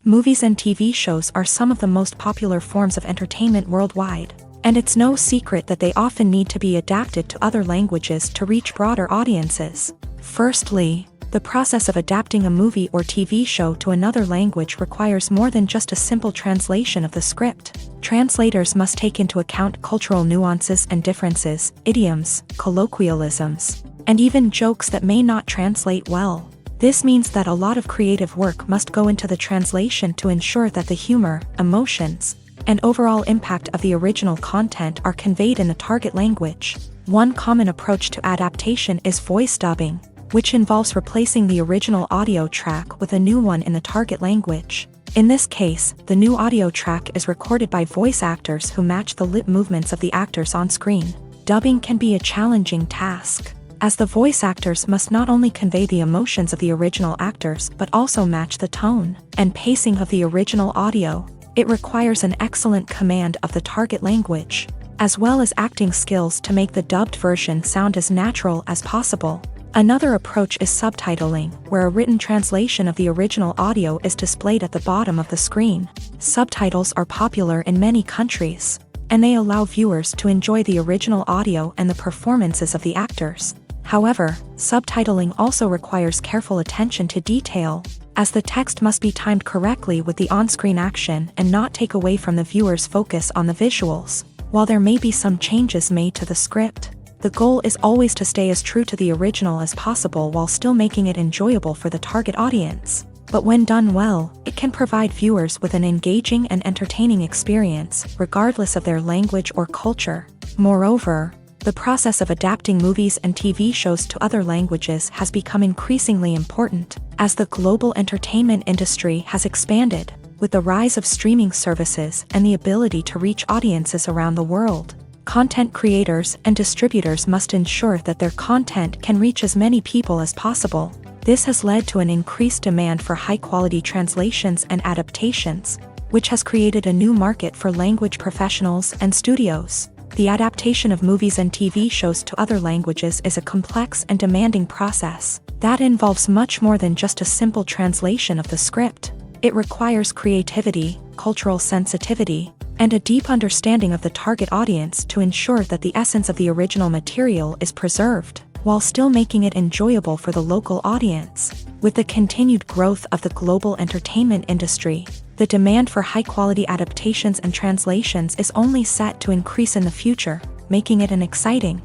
Movies and TV shows are some of the most popular forms of entertainment worldwide, and it's no secret that they often need to be adapted to other languages to reach broader audiences. Firstly, the process of adapting a movie or TV show to another language requires more than just a simple translation of the script. Translators must take into account cultural nuances and differences, idioms, colloquialisms, and even jokes that may not translate well. This means that a lot of creative work must go into the translation to ensure that the humor, emotions, and overall impact of the original content are conveyed in the target language. One common approach to adaptation is voice dubbing, which involves replacing the original audio track with a new one in the target language. In this case, the new audio track is recorded by voice actors who match the lip movements of the actors on screen. Dubbing can be a challenging task, as the voice actors must not only convey the emotions of the original actors but also match the tone and pacing of the original audio. It requires an excellent command of the target language. as well as acting skills to make the dubbed version sound as natural as possible. Another approach is subtitling, where a written translation of the original audio is displayed at the bottom of the screen. Subtitles are popular in many countries, and they allow viewers to enjoy the original audio and the performances of the actors. However, subtitling also requires careful attention to detail, as the text must be timed correctly with the on-screen action and not take away from the viewer's focus on the visuals. While there may be some changes made to the script, the goal is always to stay as true to the original as possible while still making it enjoyable for the target audience. But when done well, it can provide viewers with an engaging and entertaining experience, regardless of their language or culture. Moreover, the process of adapting movies and TV shows to other languages has become increasingly important, as the global entertainment industry has expanded, with the rise of streaming services and the ability to reach audiences around the world. Content creators and distributors must ensure that their content can reach as many people as possible. This has led to an increased demand for high-quality translations and adaptations, which has created a new market for language professionals and studios. The adaptation of movies and TV shows to other languages is a complex and demanding process that involves much more than just a simple translation of the script. It requires creativity, cultural sensitivity, and a deep understanding of the target audience to ensure that the essence of the original material is preserved, while still making it enjoyable for the local audience. With the continued growth of the global entertainment industry, the demand for high-quality adaptations and translations is only set to increase in the future, making it an exciting.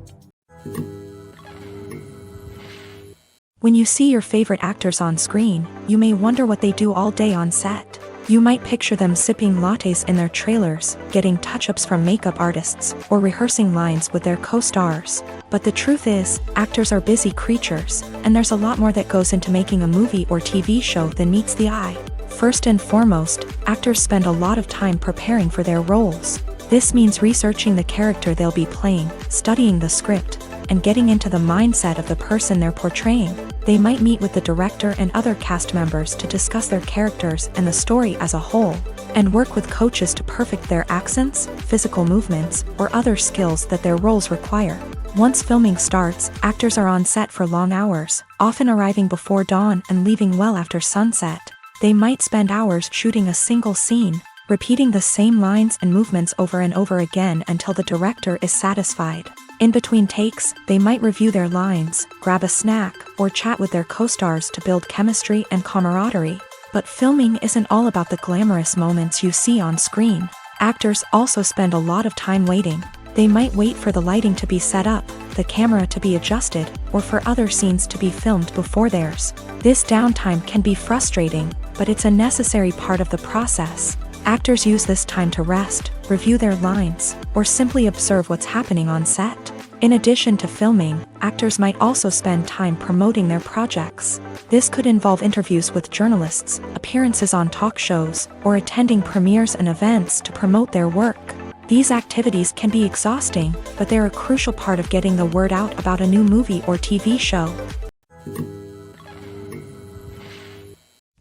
When you see your favorite actors on screen, you may wonder what they do all day on set. You might picture them sipping lattes in their trailers, getting touch-ups from makeup artists, or rehearsing lines with their co-stars. But the truth is, actors are busy creatures, and there's a lot more that goes into making a movie or TV show than meets the eye. First and foremost, actors spend a lot of time preparing for their roles. This means researching the character they'll be playing, studying the script, and getting into the mindset of the person they're portraying. They might meet with the director and other cast members to discuss their characters and the story as a whole, and work with coaches to perfect their accents, physical movements, or other skills that their roles require. Once filming starts, actors are on set for long hours, often arriving before dawn and leaving well after sunset. They might spend hours shooting a single scene, repeating the same lines and movements over and over again until the director is satisfied. In between takes, they might review their lines, grab a snack, or chat with their co-stars to build chemistry and camaraderie. But filming isn't all about the glamorous moments you see on screen. Actors also spend a lot of time waiting. They might wait for the lighting to be set up, the camera to be adjusted, or for other scenes to be filmed before theirs. This downtime can be frustrating, but it's a necessary part of the process. Actors use this time to rest, review their lines, or simply observe what's happening on set. In addition to filming, actors might also spend time promoting their projects. This could involve interviews with journalists, appearances on talk shows, or attending premieres and events to promote their work. These activities can be exhausting, but they're a crucial part of getting the word out about a new movie or TV show.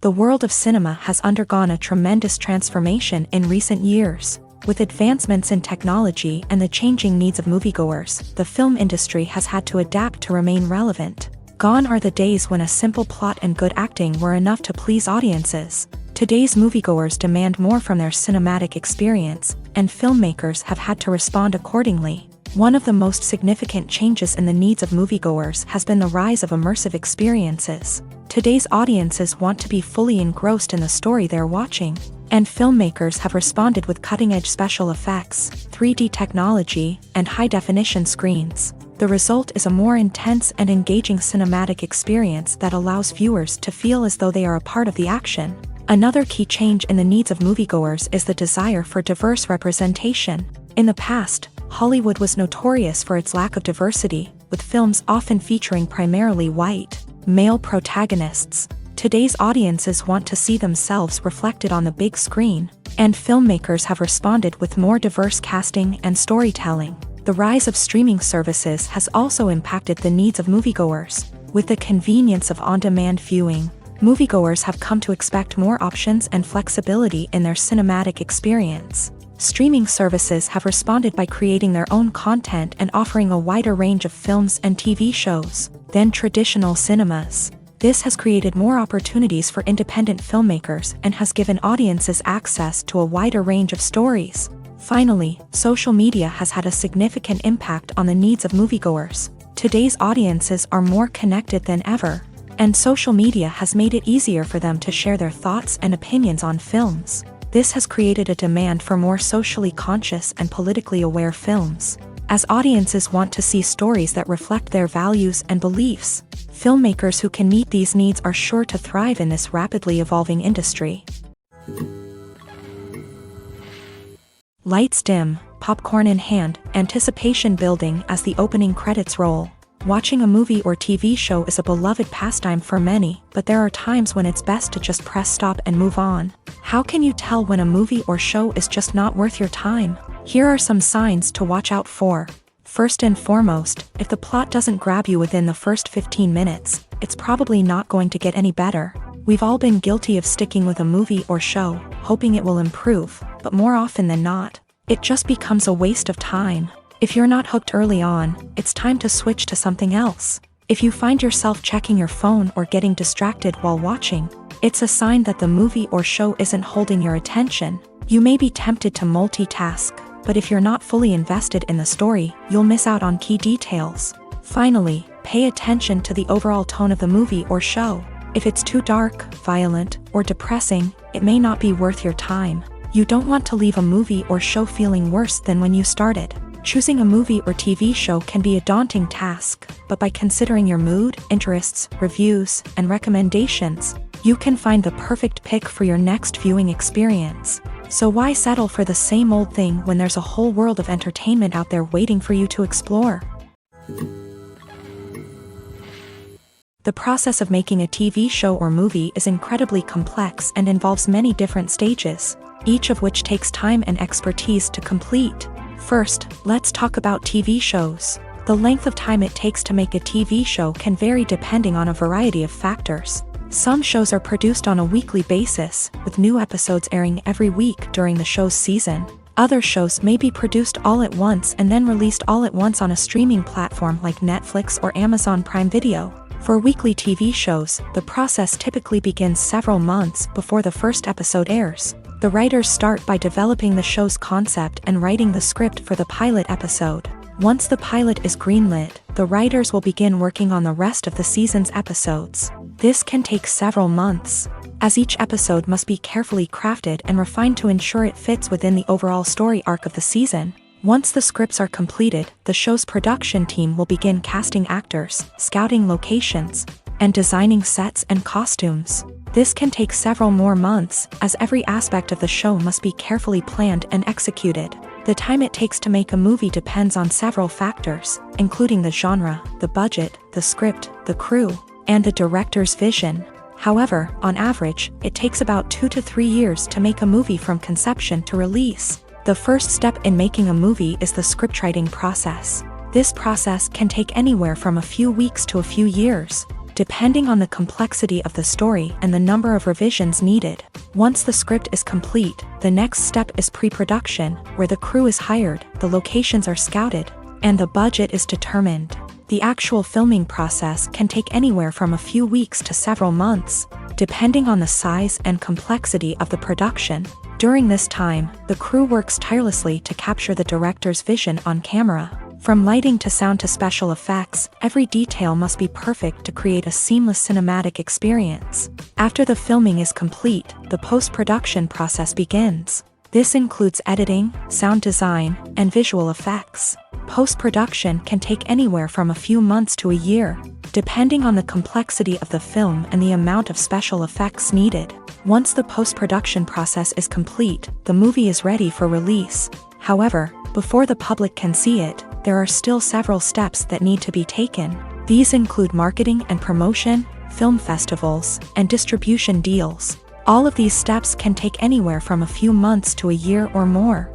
The world of cinema has undergone a tremendous transformation in recent years. With advancements in technology and the changing needs of moviegoers, the film industry has had to adapt to remain relevant. Gone are the days when a simple plot and good acting were enough to please audiences. Today's moviegoers demand more from their cinematic experience, and filmmakers have had to respond accordingly. One of the most significant changes in the needs of moviegoers has been the rise of immersive experiences. Today's audiences want to be fully engrossed in the story they're watching, and filmmakers have responded with cutting-edge special effects, 3D technology, and high-definition screens. The result is a more intense and engaging cinematic experience that allows viewers to feel as though they are a part of the action. Another key change in the needs of moviegoers is the desire for diverse representation. In the past, Hollywood was notorious for its lack of diversity, with films often featuring primarily white, male protagonists. Today's audiences want to see themselves reflected on the big screen, and filmmakers have responded with more diverse casting and storytelling. The rise of streaming services has also impacted the needs of moviegoers. With the convenience of on-demand viewing, moviegoers have come to expect more options and flexibility in their cinematic experience. Streaming services have responded by creating their own content and offering a wider range of films and TV shows than traditional cinemas. This has created more opportunities for independent filmmakers and has given audiences access to a wider range of stories. Finally, social media has had a significant impact on the needs of moviegoers. Today's audiences are more connected than ever, and social media has made it easier for them to share their thoughts and opinions on films. This has created a demand for more socially conscious and politically aware films. As audiences want to see stories that reflect their values and beliefs, filmmakers who can meet these needs are sure to thrive in this rapidly evolving industry. Lights dim, popcorn in hand, anticipation building as the opening credits roll. Watching a movie or TV show is a beloved pastime for many, but there are times when it's best to just press stop and move on. How can you tell when a movie or show is just not worth your time? Here are some signs to watch out for. First and foremost, if the plot doesn't grab you within the first 15 minutes, it's probably not going to get any better. We've all been guilty of sticking with a movie or show, hoping it will improve, but more often than not, it just becomes a waste of time. If you're not hooked early on, it's time to switch to something else. If you find yourself checking your phone or getting distracted while watching, it's a sign that the movie or show isn't holding your attention. You may be tempted to multitask, but if you're not fully invested in the story, you'll miss out on key details. Finally, pay attention to the overall tone of the movie or show. If it's too dark, violent, or depressing, it may not be worth your time. You don't want to leave a movie or show feeling worse than when you started. Choosing a movie or TV show can be a daunting task, but by considering your mood, interests, reviews, and recommendations, you can find the perfect pick for your next viewing experience. So why settle for the same old thing when there's a whole world of entertainment out there waiting for you to explore? The process of making a TV show or movie is incredibly complex and involves many different stages, each of which takes time and expertise to complete. First, let's talk about TV shows. The length of time it takes to make a TV show can vary depending on a variety of factors. Some shows are produced on a weekly basis, with new episodes airing every week during the show's season. Other shows may be produced all at once and then released all at once on a streaming platform like Netflix or Amazon Prime Video. For weekly TV shows, the process typically begins several months before the first episode airs. The writers start by developing the show's concept and writing the script for the pilot episode. Once the pilot is greenlit, the writers will begin working on the rest of the season's episodes. This can take several months, as each episode must be carefully crafted and refined to ensure it fits within the overall story arc of the season. Once the scripts are completed, the show's production team will begin casting actors, scouting locations, and designing sets and costumes. This can take several more months, as every aspect of the show must be carefully planned and executed. The time it takes to make a movie depends on several factors, including the genre, the budget, the script, the crew, and the director's vision. However, on average, it takes about 2 to 3 years to make a movie from conception to release. The first step in making a movie is the scriptwriting process. This process can take anywhere from a few weeks to a few years, depending on the complexity of the story and the number of revisions needed. Once the script is complete, the next step is pre-production, where the crew is hired, the locations are scouted, and the budget is determined. The actual filming process can take anywhere from a few weeks to several months, depending on the size and complexity of the production. During this time, the crew works tirelessly to capture the director's vision on camera. From lighting to sound to special effects, every detail must be perfect to create a seamless cinematic experience. After the filming is complete, the post-production process begins. This includes editing, sound design, and visual effects. Post-production can take anywhere from a few months to a year, depending on the complexity of the film and the amount of special effects needed. Once the post-production process is complete, the movie is ready for release. However, before the public can see it, there are still several steps that need to be taken. These include marketing and promotion, film festivals, and distribution deals. All of these steps can take anywhere from a few months to a year or more.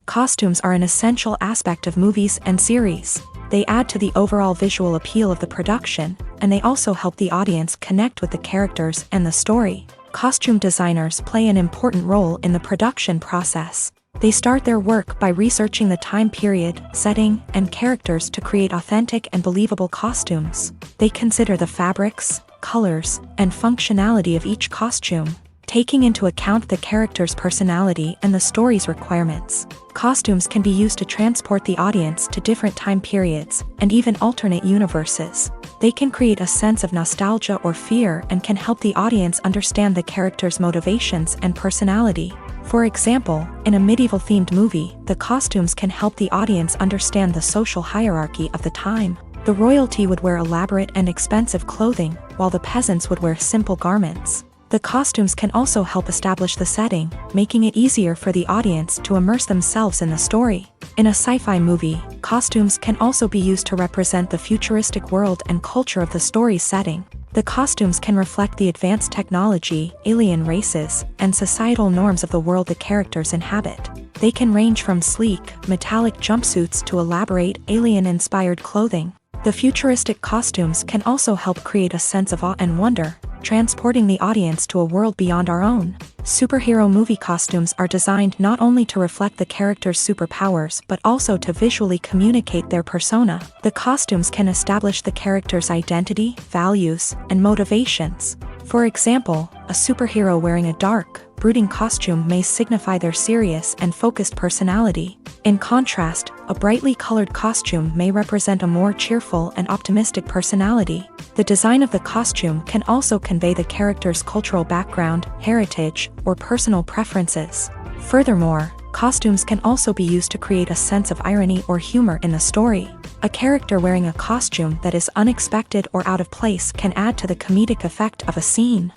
Costumes are an essential aspect of movies and series. They add to the overall visual appeal of the production, and they also help the audience connect with the characters and the story. Costume designers play an important role in the production process. They start their work by researching the time period, setting, and characters to create authentic and believable costumes. They consider the fabrics, colors, and functionality of each costume, taking into account the character's personality and the story's requirements. Costumes can be used to transport the audience to different time periods and even alternate universes. They can create a sense of nostalgia or fear and can help the audience understand the character's motivations and personality. For example, in a medieval-themed movie, the costumes can help the audience understand the social hierarchy of the time. The royalty would wear elaborate and expensive clothing, while the peasants would wear simple garments. The costumes can also help establish the setting, making it easier for the audience to immerse themselves in the story. In a sci-fi movie, costumes can also be used to represent the futuristic world and culture of the story's setting. The costumes can reflect the advanced technology, alien races, and societal norms of the world the characters inhabit. They can range from sleek, metallic jumpsuits to elaborate, alien-inspired clothing. The futuristic costumes can also help create a sense of awe and wonder, transporting the audience to a world beyond our own. Superhero movie costumes are designed not only to reflect the character's superpowers but also to visually communicate their persona. The costumes can establish the character's identity, values, and motivations. For example, a superhero wearing a dark, brooding costume may signify their serious and focused personality. In contrast, a brightly colored costume may represent a more cheerful and optimistic personality. The design of the costume can also convey the character's cultural background, heritage, or personal preferences. Furthermore, costumes can also be used to create a sense of irony or humor in the story. A character wearing a costume that is unexpected or out of place can add to the comedic effect of a scene.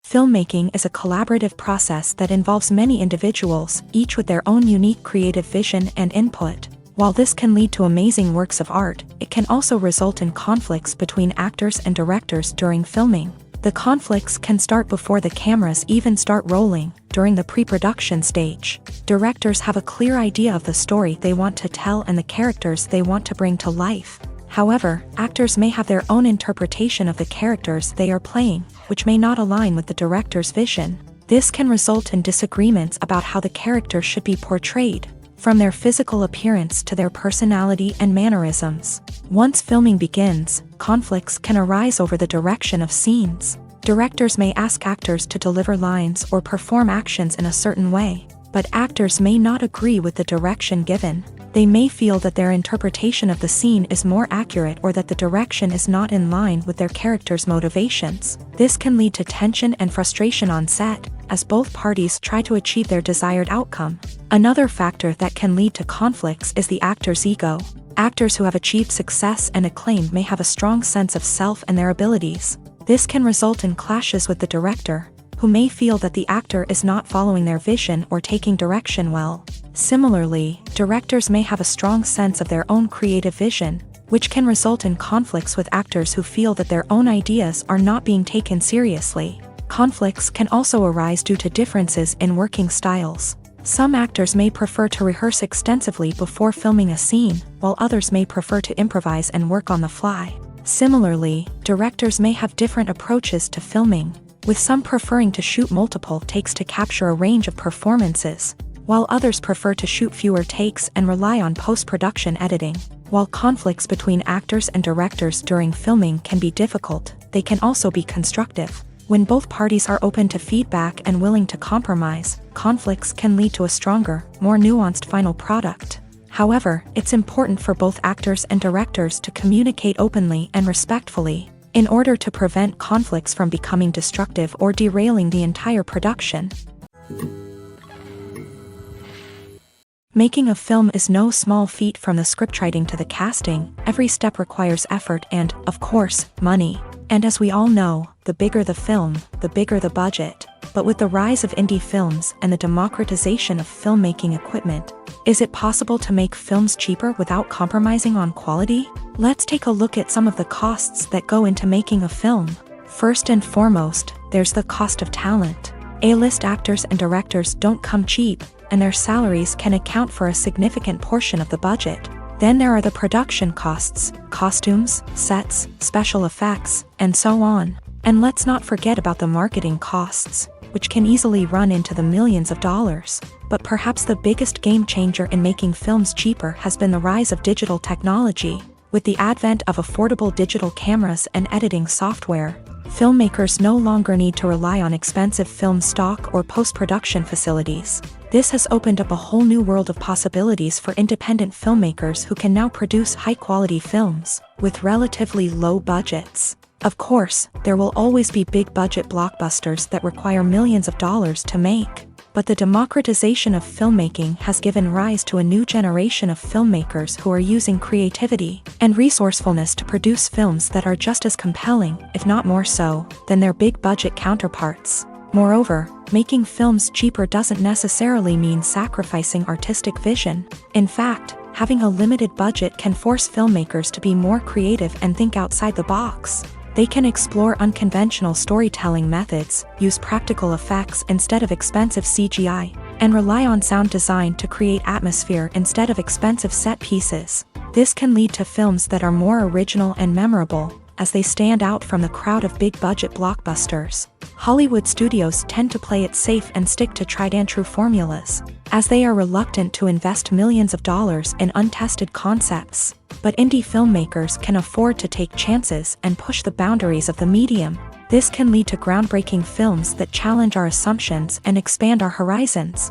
Filmmaking is a collaborative process that involves many individuals, each with their own unique creative vision and input. While this can lead to amazing works of art, it can also result in conflicts between actors and directors during filming. The conflicts can start before the cameras even start rolling, during the pre-production stage. Directors have a clear idea of the story they want to tell and the characters they want to bring to life. However, actors may have their own interpretation of the characters they are playing, which may not align with the director's vision. This can result in disagreements about how the character should be portrayed, from their physical appearance to their personality and mannerisms. Once filming begins, conflicts can arise over the direction of scenes. Directors may ask actors to deliver lines or perform actions in a certain way, but actors may not agree with the direction given. They may feel that their interpretation of the scene is more accurate or that the direction is not in line with their character's motivations. This can lead to tension and frustration on set, as both parties try to achieve their desired outcome. Another factor that can lead to conflicts is the actor's ego. Actors who have achieved success and acclaim may have a strong sense of self and their abilities. This can result in clashes with the director, who may feel that the actor is not following their vision or taking direction well. Similarly, directors may have a strong sense of their own creative vision, which can result in conflicts with actors who feel that their own ideas are not being taken seriously. Conflicts can also arise due to differences in working styles. Some actors may prefer to rehearse extensively before filming a scene, while others may prefer to improvise and work on the fly. Similarly, directors may have different approaches to filming, with some preferring to shoot multiple takes to capture a range of performances, while others prefer to shoot fewer takes and rely on post-production editing. While conflicts between actors and directors during filming can be difficult, they can also be constructive. When both parties are open to feedback and willing to compromise, conflicts can lead to a stronger, more nuanced final product. However, it's important for both actors and directors to communicate openly and respectfully, in order to prevent conflicts from becoming destructive or derailing the entire production. Making a film is no small feat. From the scriptwriting to the casting, every step requires effort and, of course, money. And as we all know, the bigger the film, the bigger the budget. But with the rise of indie films and the democratization of filmmaking equipment, is it possible to make films cheaper without compromising on quality? Let's take a look at some of the costs that go into making a film. First and foremost, there's the cost of talent. A-list actors and directors don't come cheap, and their salaries can account for a significant portion of the budget. Then there are the production costs, costumes, sets, special effects, and so on. And let's not forget about the marketing costs, which can easily run into the millions of dollars. But perhaps the biggest game changer in making films cheaper has been the rise of digital technology. With the advent of affordable digital cameras and editing software, filmmakers no longer need to rely on expensive film stock or post-production facilities. This has opened up a whole new world of possibilities for independent filmmakers who can now produce high-quality films with relatively low budgets. Of course, there will always be big-budget blockbusters that require millions of dollars to make. But the democratization of filmmaking has given rise to a new generation of filmmakers who are using creativity and resourcefulness to produce films that are just as compelling, if not more so, than their big-budget counterparts. Moreover, making films cheaper doesn't necessarily mean sacrificing artistic vision. In fact, having a limited budget can force filmmakers to be more creative and think outside the box. They can explore unconventional storytelling methods, use practical effects instead of expensive CGI, and rely on sound design to create atmosphere instead of expensive set pieces. This can lead to films that are more original and memorable, as they stand out from the crowd of big-budget blockbusters. Hollywood studios tend to play it safe and stick to tried-and-true formulas, as they are reluctant to invest millions of dollars in untested concepts. But indie filmmakers can afford to take chances and push the boundaries of the medium. This can lead to groundbreaking films that challenge our assumptions and expand our horizons.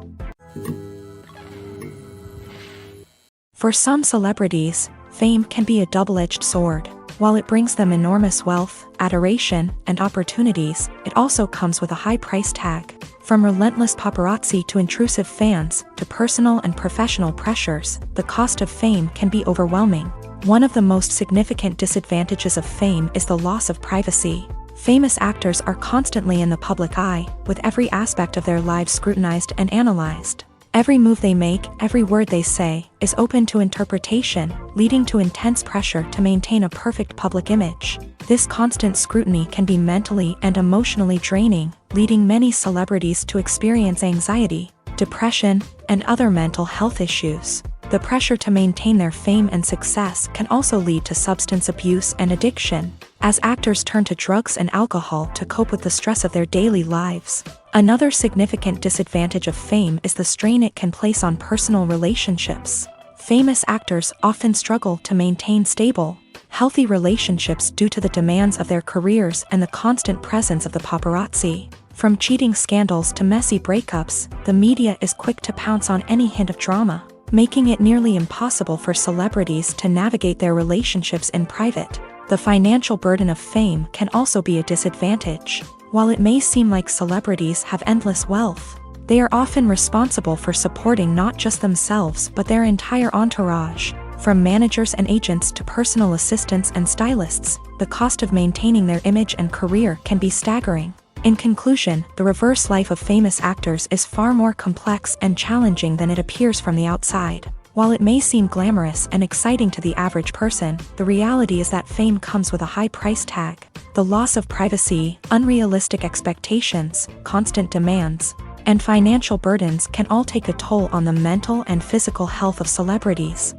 For some celebrities, fame can be a double-edged sword. While it brings them enormous wealth, adoration, and opportunities, it also comes with a high price tag. From relentless paparazzi to intrusive fans, to personal and professional pressures, the cost of fame can be overwhelming. One of the most significant disadvantages of fame is the loss of privacy. Famous actors are constantly in the public eye, with every aspect of their lives scrutinized and analyzed. Every move they make, every word they say, is open to interpretation, leading to intense pressure to maintain a perfect public image. This constant scrutiny can be mentally and emotionally draining, leading many celebrities to experience anxiety, depression, and other mental health issues. The pressure to maintain their fame and success can also lead to substance abuse and addiction, as actors turn to drugs and alcohol to cope with the stress of their daily lives. Another significant disadvantage of fame is the strain it can place on personal relationships. Famous actors often struggle to maintain stable, healthy relationships due to the demands of their careers and the constant presence of the paparazzi. From cheating scandals to messy breakups, the media is quick to pounce on any hint of drama, making it nearly impossible for celebrities to navigate their relationships in private. The financial burden of fame can also be a disadvantage. While it may seem like celebrities have endless wealth, they are often responsible for supporting not just themselves but their entire entourage. From managers and agents to personal assistants and stylists, the cost of maintaining their image and career can be staggering. In conclusion, the reverse life of famous actors is far more complex and challenging than it appears from the outside. While it may seem glamorous and exciting to the average person, the reality is that fame comes with a high price tag. The loss of privacy, unrealistic expectations, constant demands, and financial burdens can all take a toll on the mental and physical health of celebrities.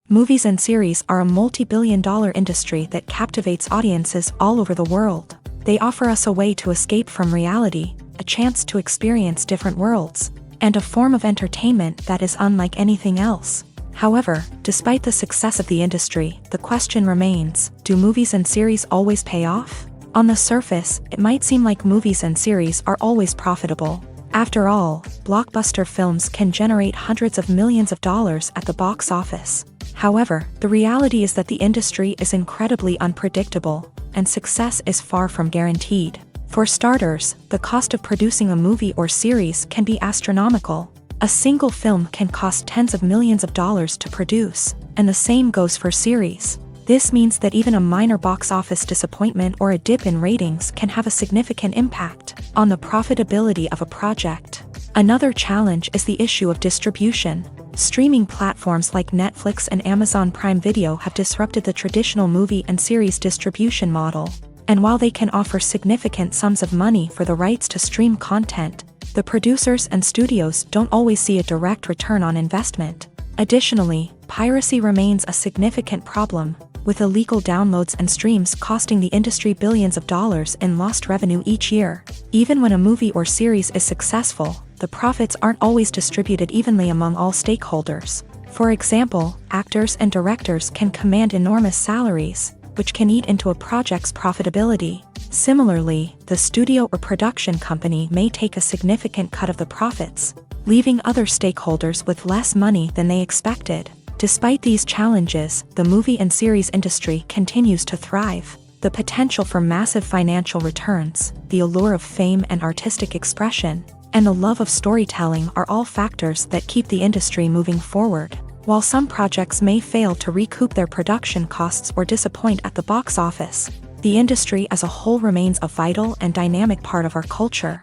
Movies and series are a multi-billion-dollar industry that captivates audiences all over the world. They offer us a way to escape from reality, a chance to experience different worlds, and a form of entertainment that is unlike anything else. However, despite the success of the industry, the question remains, do movies and series always pay off? On the surface, it might seem like movies and series are always profitable. After all, blockbuster films can generate hundreds of millions of dollars at the box office. However, the reality is that the industry is incredibly unpredictable, and success is far from guaranteed. For starters, the cost of producing a movie or series can be astronomical. A single film can cost tens of millions of dollars to produce, and the same goes for series. This means that even a minor box office disappointment or a dip in ratings can have a significant impact on the profitability of a project. Another challenge is the issue of distribution. Streaming platforms like Netflix and Amazon Prime Video have disrupted the traditional movie and series distribution model. And while they can offer significant sums of money for the rights to stream content, The producers and studios don't always see a direct return on investment. Additionally, piracy remains a significant problem, with illegal downloads and streams costing the industry billions of dollars in lost revenue each year. Even when a movie or series is successful, the profits aren't always distributed evenly among all stakeholders. For example, actors and directors can command enormous salaries, which can eat into a project's profitability. Similarly, the studio or production company may take a significant cut of the profits, leaving other stakeholders with less money than they expected. Despite these challenges, the movie and series industry continues to thrive. The potential for massive financial returns, the allure of fame and artistic expression, and the love of storytelling are all factors that keep the industry moving forward. While some projects may fail to recoup their production costs or disappoint at the box office, the industry as a whole remains a vital and dynamic part of our culture.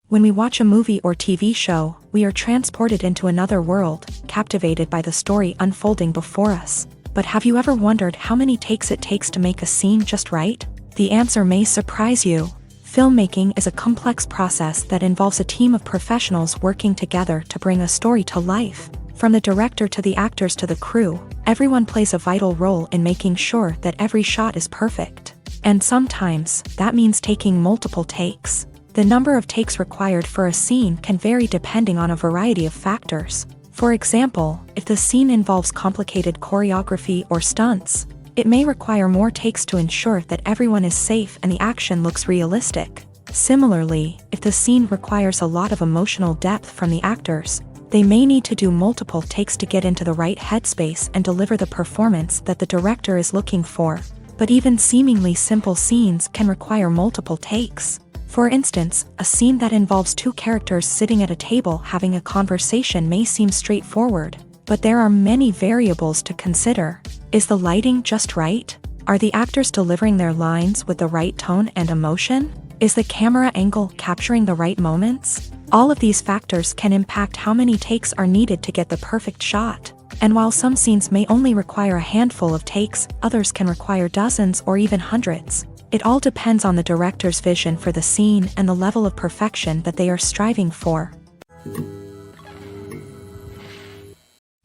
When we watch a movie or TV show, we are transported into another world, captivated by the story unfolding before us. But have you ever wondered how many takes it takes to make a scene just right? The answer may surprise you. Filmmaking is a complex process that involves a team of professionals working together to bring a story to life. From the director to the actors to the crew, everyone plays a vital role in making sure that every shot is perfect. And sometimes, that means taking multiple takes. The number of takes required for a scene can vary depending on a variety of factors. For example, if the scene involves complicated choreography or stunts, it may require more takes to ensure that everyone is safe and the action looks realistic. Similarly, if the scene requires a lot of emotional depth from the actors, they may need to do multiple takes to get into the right headspace and deliver the performance that the director is looking for. But even seemingly simple scenes can require multiple takes. For instance, a scene that involves two characters sitting at a table having a conversation may seem straightforward, but there are many variables to consider. Is the lighting just right? Are the actors delivering their lines with the right tone and emotion? Is the camera angle capturing the right moments? All of these factors can impact how many takes are needed to get the perfect shot. And while some scenes may only require a handful of takes, others can require dozens or even hundreds. It all depends on the director's vision for the scene and the level of perfection that they are striving for.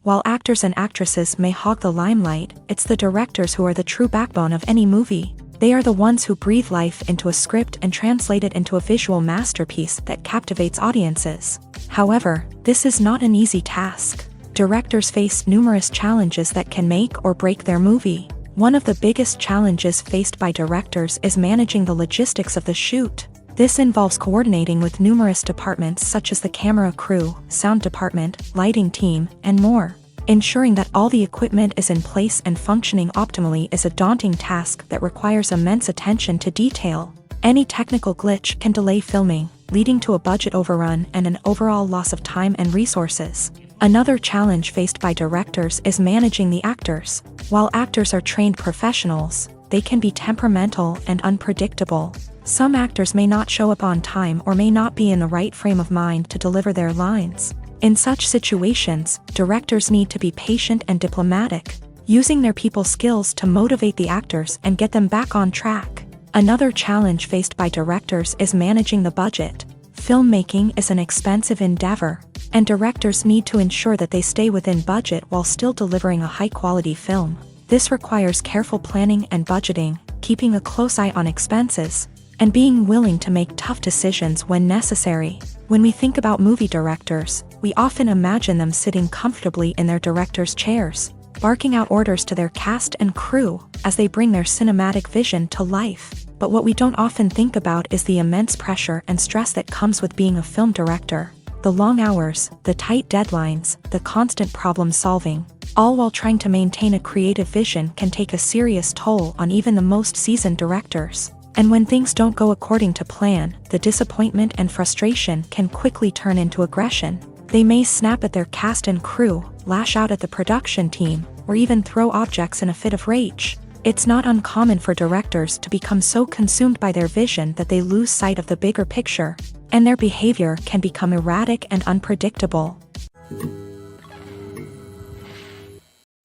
While actors and actresses may hog the limelight, it's the directors who are the true backbone of any movie. They are the ones who breathe life into a script and translate it into a visual masterpiece that captivates audiences. However, this is not an easy task. Directors face numerous challenges that can make or break their movie. One of the biggest challenges faced by directors is managing the logistics of the shoot. This involves coordinating with numerous departments such as the camera crew, sound department, lighting team, and more. Ensuring that all the equipment is in place and functioning optimally is a daunting task that requires immense attention to detail. Any technical glitch can delay filming, leading to a budget overrun and an overall loss of time and resources. Another challenge faced by directors is managing the actors. While actors are trained professionals, they can be temperamental and unpredictable. Some actors may not show up on time or may not be in the right frame of mind to deliver their lines. In such situations, directors need to be patient and diplomatic, using their people skills to motivate the actors and get them back on track. Another challenge faced by directors is managing the budget. Filmmaking is an expensive endeavor, and directors need to ensure that they stay within budget while still delivering a high-quality film. This requires careful planning and budgeting, keeping a close eye on expenses, and being willing to make tough decisions when necessary. When we think about movie directors, we often imagine them sitting comfortably in their director's chairs, barking out orders to their cast and crew as they bring their cinematic vision to life. But what we don't often think about is the immense pressure and stress that comes with being a film director. The long hours, the tight deadlines, the constant problem solving, all while trying to maintain a creative vision can take a serious toll on even the most seasoned directors. And when things don't go according to plan, the disappointment and frustration can quickly turn into aggression. They may snap at their cast and crew, lash out at the production team, or even throw objects in a fit of rage. It's not uncommon for directors to become so consumed by their vision that they lose sight of the bigger picture, and their behavior can become erratic and unpredictable.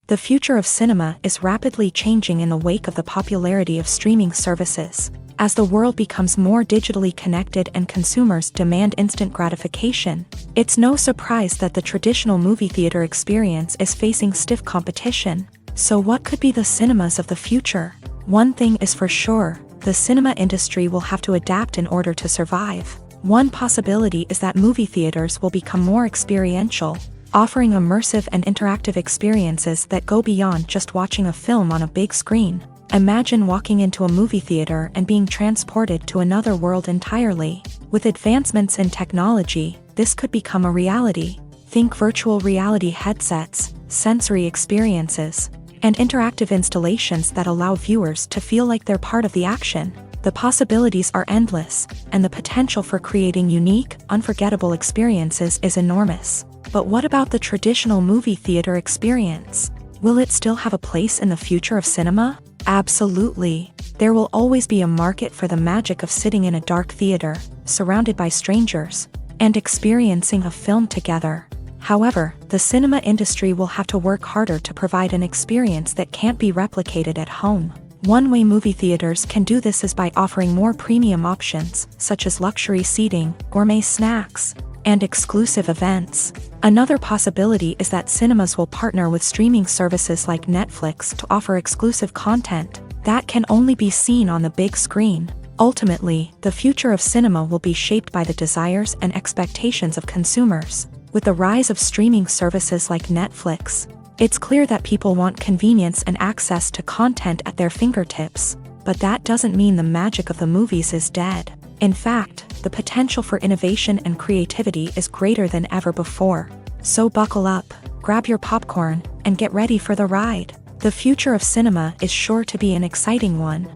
The future of cinema is rapidly changing in the wake of the popularity of streaming services. As the world becomes more digitally connected and consumers demand instant gratification, it's no surprise that the traditional movie theater experience is facing stiff competition. So what could be the cinemas of the future? One thing is for sure, the cinema industry will have to adapt in order to survive. One possibility is that movie theaters will become more experiential, offering immersive and interactive experiences that go beyond just watching a film on a big screen. Imagine walking into a movie theater and being transported to another world entirely. With advancements in technology, this could become a reality. Think virtual reality headsets, sensory experiences, and interactive installations that allow viewers to feel like they're part of the action. The possibilities are endless, and the potential for creating unique, unforgettable experiences is enormous. But what about the traditional movie theater experience? Will it still have a place in the future of cinema? Absolutely. There will always be a market for the magic of sitting in a dark theater, surrounded by strangers, and experiencing a film together. However, the cinema industry will have to work harder to provide an experience that can't be replicated at home. One way movie theaters can do this is by offering more premium options, such as luxury seating, gourmet snacks, and exclusive events. Another possibility is that cinemas will partner with streaming services like Netflix to offer exclusive content that can only be seen on the big screen. Ultimately, the future of cinema will be shaped by the desires and expectations of consumers. With the rise of streaming services like Netflix, it's clear that people want convenience and access to content at their fingertips. But that doesn't mean the magic of the movies is dead. In fact, the potential for innovation and creativity is greater than ever before. So buckle up, grab your popcorn, and get ready for the ride. The future of cinema is sure to be an exciting one.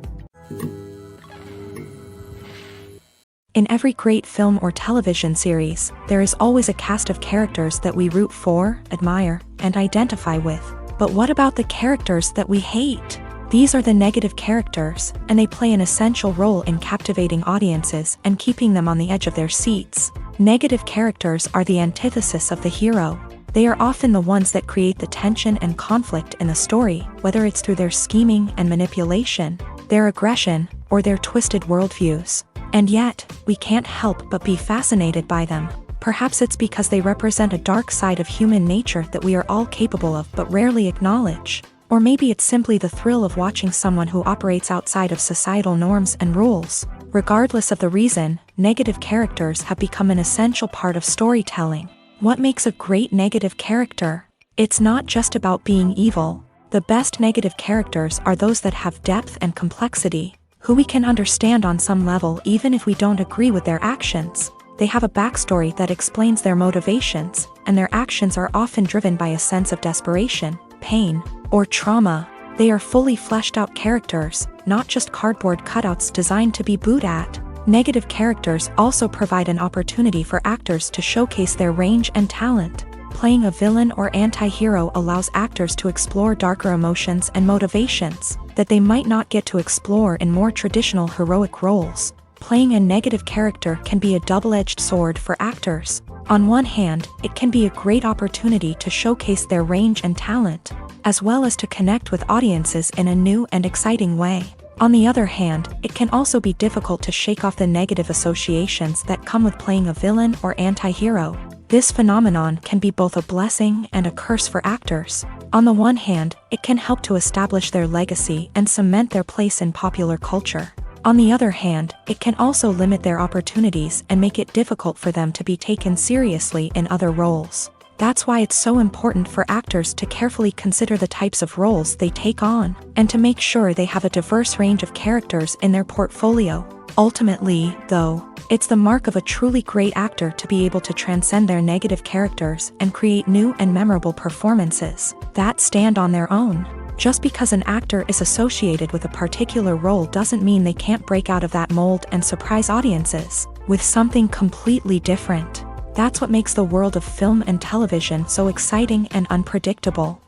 In every great film or television series, there is always a cast of characters that we root for, admire, and identify with. But what about the characters that we hate? These are the negative characters, and they play an essential role in captivating audiences and keeping them on the edge of their seats. Negative characters are the antithesis of the hero. They are often the ones that create the tension and conflict in the story, whether it's through their scheming and manipulation, their aggression, or their twisted worldviews. And yet, we can't help but be fascinated by them. Perhaps it's because they represent a dark side of human nature that we are all capable of but rarely acknowledge. Or maybe it's simply the thrill of watching someone who operates outside of societal norms and rules. Regardless of the reason, negative characters have become an essential part of storytelling. What makes a great negative character? It's not just about being evil. The best negative characters are those that have depth and complexity, who we can understand on some level even if we don't agree with their actions. They have a backstory that explains their motivations, and their actions are often driven by a sense of desperation, pain, or trauma. They are fully fleshed out characters, not just cardboard cutouts designed to be booed at. Negative characters also provide an opportunity for actors to showcase their range and talent. Playing a villain or anti-hero allows actors to explore darker emotions and motivations that they might not get to explore in more traditional heroic roles. Playing a negative character can be a double-edged sword for actors. On one hand, it can be a great opportunity to showcase their range and talent, as well as to connect with audiences in a new and exciting way. On the other hand, it can also be difficult to shake off the negative associations that come with playing a villain or anti-hero. This phenomenon can be both a blessing and a curse for actors. On the one hand, it can help to establish their legacy and cement their place in popular culture. On the other hand, it can also limit their opportunities and make it difficult for them to be taken seriously in other roles. That's why it's so important for actors to carefully consider the types of roles they take on, and to make sure they have a diverse range of characters in their portfolio. Ultimately, though, it's the mark of a truly great actor to be able to transcend their negative characters and create new and memorable performances that stand on their own. Just because an actor is associated with a particular role doesn't mean they can't break out of that mold and surprise audiences with something completely different. That's what makes the world of film and television so exciting and unpredictable.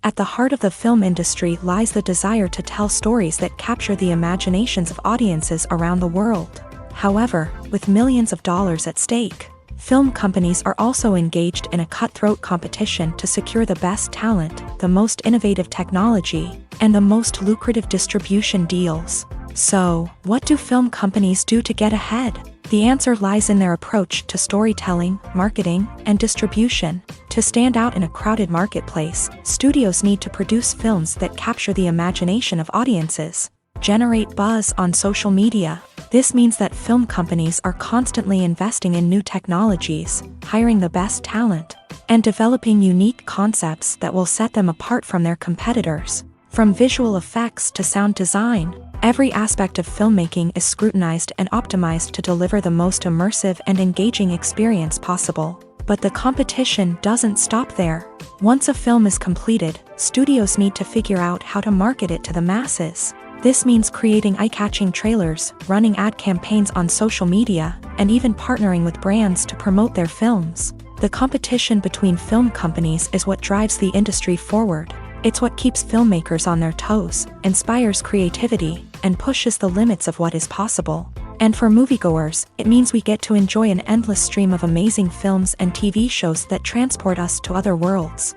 At the heart of the film industry lies the desire to tell stories that capture the imaginations of audiences around the world. However, with millions of dollars at stake, Film companies are also engaged in a cutthroat competition to secure the best talent, the most innovative technology, and the most lucrative distribution deals. So, what do film companies do to get ahead? The answer lies in their approach to storytelling, marketing, and distribution. To stand out in a crowded marketplace, studios need to produce films that capture the imagination of audiences, generate buzz on social media. This means that film companies are constantly investing in new technologies, hiring the best talent, and developing unique concepts that will set them apart from their competitors. From visual effects to sound design, every aspect of filmmaking is scrutinized and optimized to deliver the most immersive and engaging experience possible. But the competition doesn't stop there. Once a film is completed, studios need to figure out how to market it to the masses. This means creating eye-catching trailers, running ad campaigns on social media, and even partnering with brands to promote their films. The competition between film companies is what drives the industry forward. It's what keeps filmmakers on their toes, inspires creativity, and pushes the limits of what is possible. And for moviegoers, it means we get to enjoy an endless stream of amazing films and TV shows that transport us to other worlds.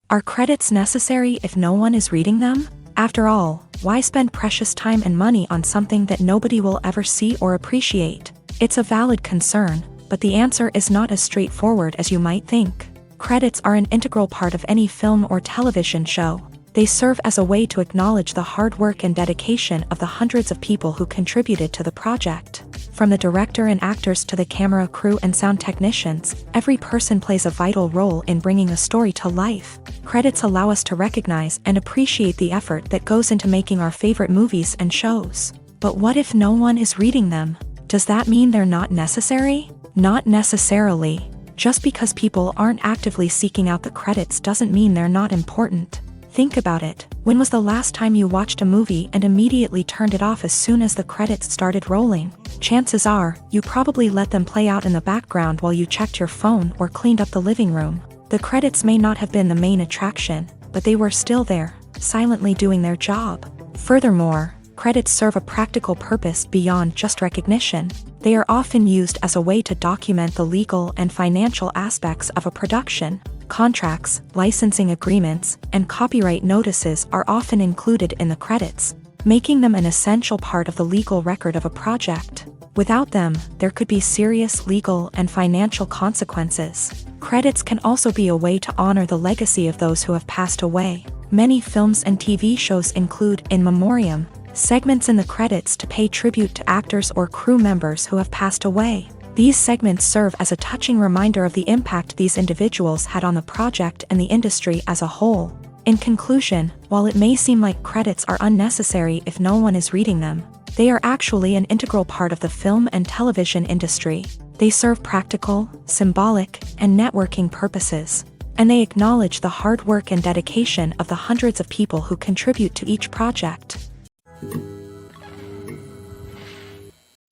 Are credits necessary if no one is reading them? After all, why spend precious time and money on something that nobody will ever see or appreciate? It's a valid concern, but the answer is not as straightforward as you might think. Credits are an integral part of any film or television show. They serve as a way to acknowledge the hard work and dedication of the hundreds of people who contributed to the project. From the director and actors to the camera crew and sound technicians, every person plays a vital role in bringing a story to life. Credits allow us to recognize and appreciate the effort that goes into making our favorite movies and shows. But what if no one is reading them? Does that mean they're not necessary? Not necessarily. Just because people aren't actively seeking out the credits doesn't mean they're not important. Think about it. When was the last time you watched a movie and immediately turned it off as soon as the credits started rolling? Chances are, you probably let them play out in the background while you checked your phone or cleaned up the living room. The credits may not have been the main attraction, but they were still there, silently doing their job. Furthermore, credits serve a practical purpose beyond just recognition. They are often used as a way to document the legal and financial aspects of a production. Contracts, licensing agreements, and copyright notices are often included in the credits, making them an essential part of the legal record of a project. Without them, there could be serious legal and financial consequences. Credits can also be a way to honor the legacy of those who have passed away. Many films and TV shows include in memoriam segments in the credits to pay tribute to actors or crew members who have passed away. These segments serve as a touching reminder of the impact these individuals had on the project and the industry as a whole. In conclusion, while it may seem like credits are unnecessary if no one is reading them, they are actually an integral part of the film and television industry. They serve practical, symbolic, and networking purposes, and they acknowledge the hard work and dedication of the hundreds of people who contribute to each project.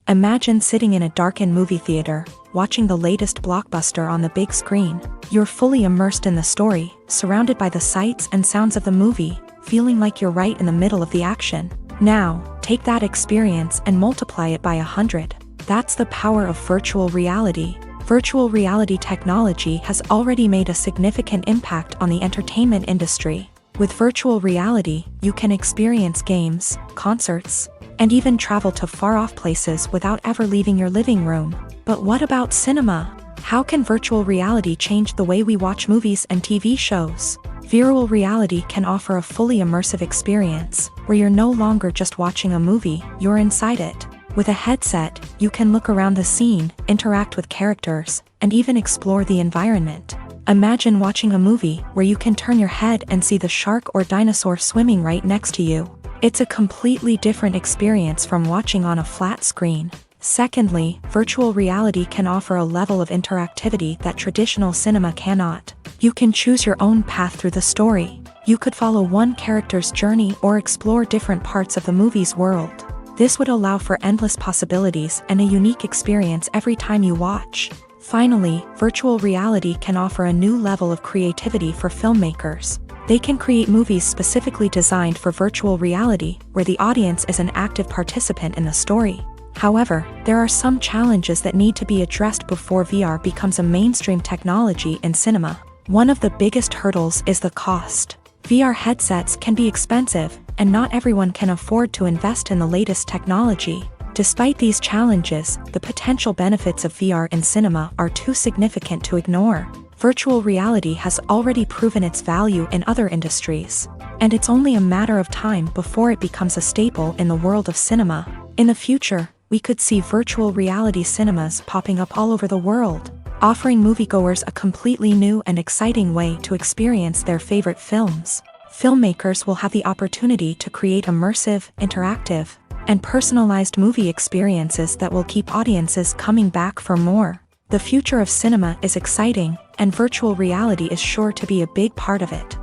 Imagine sitting in a darkened movie theater, watching the latest blockbuster on the big screen. You're fully immersed in the story, surrounded by the sights and sounds of the movie, feeling like you're right in the middle of the action. Now, take that experience and multiply it by 100. That's the power of virtual reality. Virtual reality technology has already made a significant impact on the entertainment industry. With virtual reality, you can experience games, concerts, and even travel to far-off places without ever leaving your living room. But what about cinema? How can virtual reality change the way we watch movies and TV shows? Virtual reality can offer a fully immersive experience, where you're no longer just watching a movie, you're inside it. With a headset, you can look around the scene, interact with characters, and even explore the environment. Imagine watching a movie where you can turn your head and see the shark or dinosaur swimming right next to you. It's a completely different experience from watching on a flat screen. Secondly, virtual reality can offer a level of interactivity that traditional cinema cannot. You can choose your own path through the story. You could follow one character's journey or explore different parts of the movie's world. This would allow for endless possibilities and a unique experience every time you watch. Finally, virtual reality can offer a new level of creativity for filmmakers. They can create movies specifically designed for virtual reality, where the audience is an active participant in the story. However, there are some challenges that need to be addressed before VR becomes a mainstream technology in cinema. One of the biggest hurdles is the cost. VR headsets can be expensive, and not everyone can afford to invest in the latest technology. Despite these challenges, the potential benefits of VR in cinema are too significant to ignore. Virtual reality has already proven its value in other industries, and it's only a matter of time before it becomes a staple in the world of cinema. In the future, we could see virtual reality cinemas popping up all over the world, offering moviegoers a completely new and exciting way to experience their favorite films. Filmmakers will have the opportunity to create immersive, interactive, and personalized movie experiences that will keep audiences coming back for more. The future of cinema is exciting, and virtual reality is sure to be a big part of it.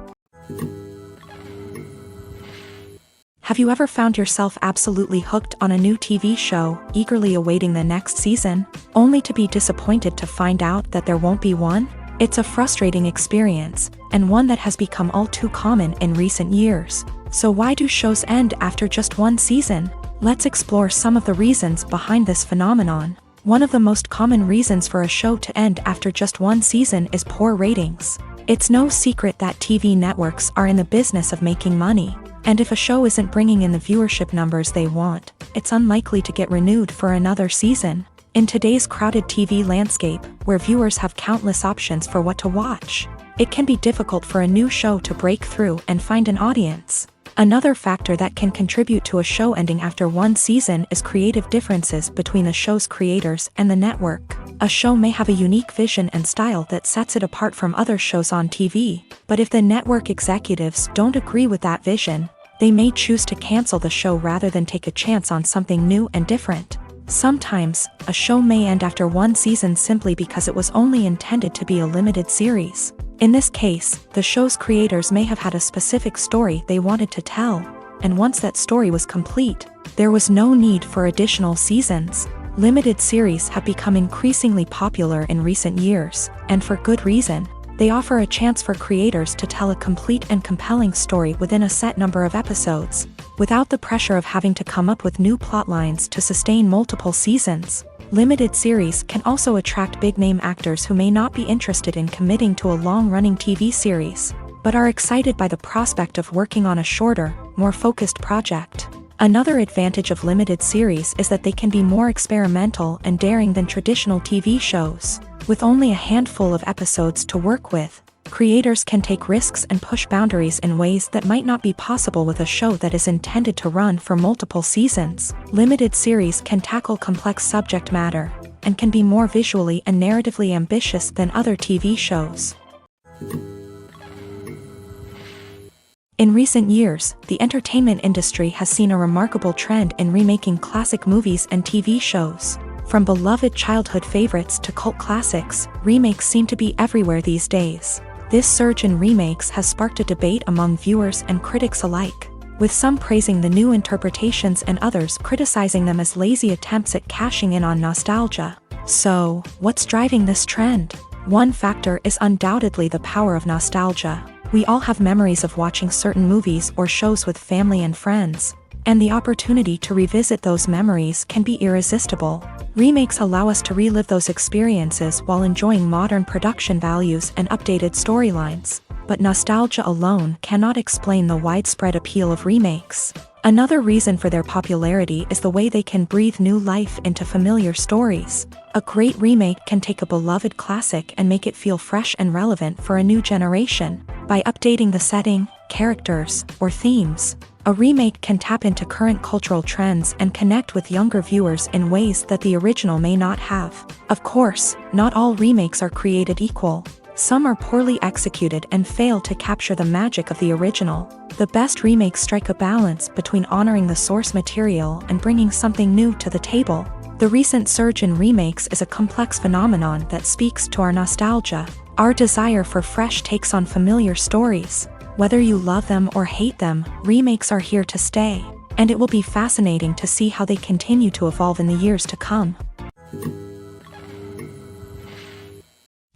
Have you ever found yourself absolutely hooked on a new TV show, eagerly awaiting the next season, only to be disappointed to find out that there won't be one? It's a frustrating experience, and one that has become all too common in recent years. So why do shows end after just one season? Let's explore some of the reasons behind this phenomenon. One of the most common reasons for a show to end after just one season is poor ratings. It's no secret that TV networks are in the business of making money, and if a show isn't bringing in the viewership numbers they want, it's unlikely to get renewed for another season. In today's crowded TV landscape, where viewers have countless options for what to watch, it can be difficult for a new show to break through and find an audience. Another factor that can contribute to a show ending after one season is creative differences between the show's creators and the network. A show may have a unique vision and style that sets it apart from other shows on TV, but if the network executives don't agree with that vision, they may choose to cancel the show rather than take a chance on something new and different. Sometimes, a show may end after one season simply because it was only intended to be a limited series. In this case, the show's creators may have had a specific story they wanted to tell, and once that story was complete, there was no need for additional seasons. Limited series have become increasingly popular in recent years, and for good reason. They offer a chance for creators to tell a complete and compelling story within a set number of episodes, without the pressure of having to come up with new plotlines to sustain multiple seasons. Limited series can also attract big-name actors who may not be interested in committing to a long-running TV series, but are excited by the prospect of working on a shorter, more focused project. Another advantage of limited series is that they can be more experimental and daring than traditional TV shows. With only a handful of episodes to work with, creators can take risks and push boundaries in ways that might not be possible with a show that is intended to run for multiple seasons. Limited series can tackle complex subject matter, and can be more visually and narratively ambitious than other TV shows. In recent years, the entertainment industry has seen a remarkable trend in remaking classic movies and TV shows. From beloved childhood favorites to cult classics, remakes seem to be everywhere these days. This surge in remakes has sparked a debate among viewers and critics alike, with some praising the new interpretations and others criticizing them as lazy attempts at cashing in on nostalgia. So, what's driving this trend? One factor is undoubtedly the power of nostalgia. We all have memories of watching certain movies or shows with family and friends, and the opportunity to revisit those memories can be irresistible. Remakes allow us to relive those experiences while enjoying modern production values and updated storylines, but nostalgia alone cannot explain the widespread appeal of remakes. Another reason for their popularity is the way they can breathe new life into familiar stories. A great remake can take a beloved classic and make it feel fresh and relevant for a new generation. By updating the setting, characters, or themes, a remake can tap into current cultural trends and connect with younger viewers in ways that the original may not have. Of course, not all remakes are created equal. Some are poorly executed and fail to capture the magic of the original. The best remakes strike a balance between honoring the source material and bringing something new to the table. The recent surge in remakes is a complex phenomenon that speaks to our nostalgia, our desire for fresh takes on familiar stories. Whether you love them or hate them, remakes are here to stay, and it will be fascinating to see how they continue to evolve in the years to come.